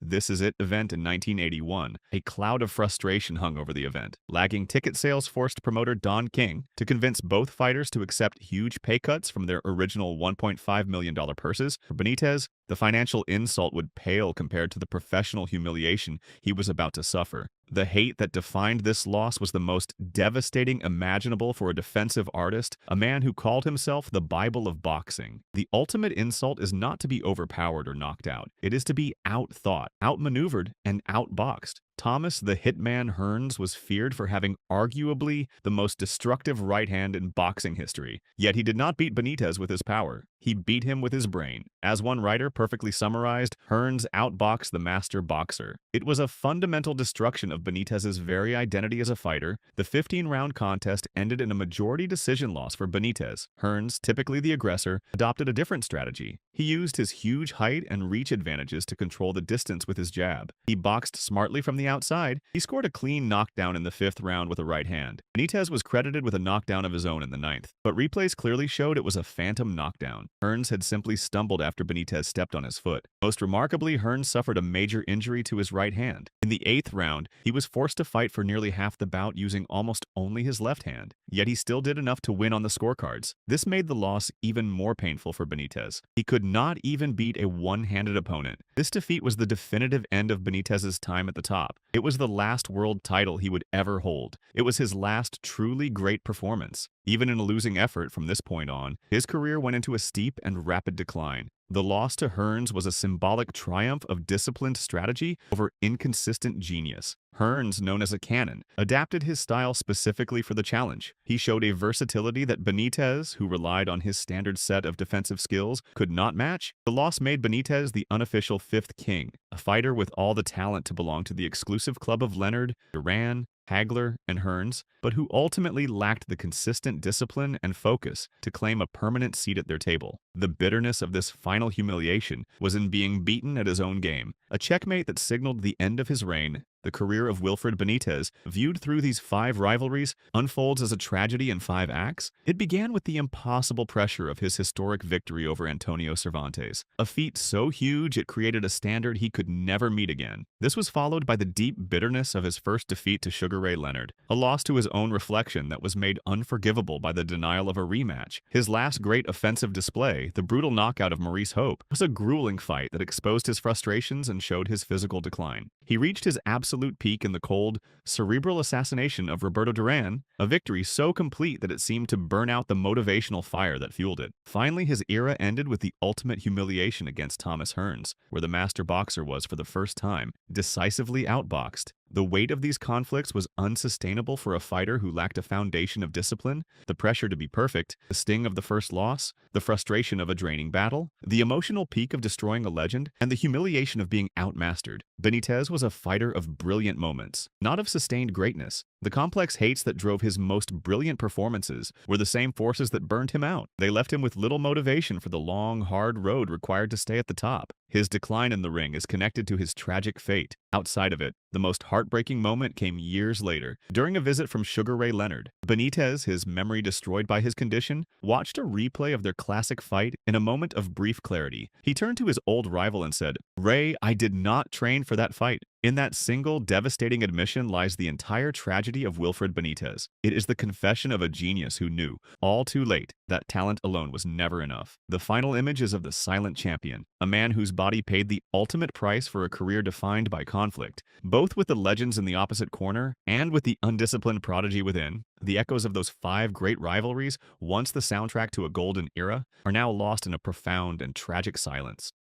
This Is It event in 1981. A cloud of frustration hung over the event. Lagging ticket sales forced promoter Don King to convince both fighters to accept huge pay cuts from their original $1.5 million purses. For Benitez, the financial insult would pale compared to the professional humiliation he was about to suffer. The hate that defined this loss was the most devastating imaginable for a defensive artist, a man who called himself the Bible of boxing. The ultimate insult is not to be overpowered or knocked out. It is to be outthought, outmaneuvered, and outboxed. Thomas the Hitman Hearns was feared for having arguably the most destructive right hand in boxing history. Yet he did not beat Benitez with his power. He beat him with his brain. As one writer perfectly summarized, Hearns outboxed the master boxer. It was a fundamental destruction of Benitez's very identity as a fighter. The 15-round contest ended in a majority decision loss for Benitez. Hearns, typically the aggressor, adopted a different strategy. He used his huge height and reach advantages to control the distance with his jab. He boxed smartly from the outside, he scored a clean knockdown in the 5th round with a right hand. Benitez was credited with a knockdown of his own in the 9th, but replays clearly showed it was a phantom knockdown. Hearns had simply stumbled after Benitez stepped on his foot. Most remarkably, Hearns suffered a major injury to his right hand. In the 8th round, he was forced to fight for nearly half the bout using almost only his left hand, yet he still did enough to win on the scorecards. This made the loss even more painful for Benitez. He could not even beat a one-handed opponent. This defeat was the definitive end of Benitez's time at the top. It was the last world title he would ever hold. It was his last truly great performance. Even in a losing effort from this point on, his career went into a steep and rapid decline. The loss to Hearns was a symbolic triumph of disciplined strategy over inconsistent genius. Hearns, known as a cannon, adapted his style specifically for the challenge. He showed a versatility that Benitez, who relied on his standard set of defensive skills, could not match. The loss made Benitez the unofficial 5th king, a fighter with all the talent to belong to the exclusive club of Leonard, Duran, Hagler, and Hearns, but who ultimately lacked the consistent discipline and focus to claim a permanent seat at their table. The bitterness of this final humiliation was in being beaten at his own game, a checkmate that signaled the end of his reign. The career of Wilfred Benitez, viewed through these 5 rivalries, unfolds as a tragedy in 5 acts. It began with the impossible pressure of his historic victory over Antonio Cervantes, a feat so huge it created a standard he could never meet again. This was followed by the deep bitterness of his first defeat to Sugar Ray Leonard, a loss to his own reflection that was made unforgivable by the denial of a rematch. His last great offensive display, the brutal knockout of Maurice Hope, was a grueling fight that exposed his frustrations and showed his physical decline. He reached his absolute peak in the cold, cerebral assassination of Roberto Duran, a victory so complete that it seemed to burn out the motivational fire that fueled it. Finally, his era ended with the ultimate humiliation against Thomas Hearns, where the master boxer was, for the first time, decisively outboxed. The weight of these conflicts was unsustainable for a fighter who lacked a foundation of discipline. The pressure to be perfect, the sting of the first loss, the frustration of a draining battle, the emotional peak of destroying a legend, and the humiliation of being outmastered. Benitez was a fighter of brilliant moments, not of sustained greatness. The complex hates that drove his most brilliant performances were the same forces that burned him out. They left him with little motivation for the long, hard road required to stay at the top. His decline in the ring is connected to his tragic fate. Outside of it, the most heartbreaking moment came years later. During a visit from Sugar Ray Leonard, Benitez, his memory destroyed by his condition, watched a replay of their classic fight in a moment of brief clarity. He turned to his old rival and said, "Ray, I did not train for that fight." In that single, devastating admission lies the entire tragedy of Wilfred Benitez. It is the confession of a genius who knew, all too late, that talent alone was never enough. The final image is of the silent champion, a man whose body paid the ultimate price for a career defined by conflict. Both with the legends in the opposite corner and with the undisciplined prodigy within, the echoes of those 5 great rivalries, once the soundtrack to a golden era, are now lost in a profound and tragic silence.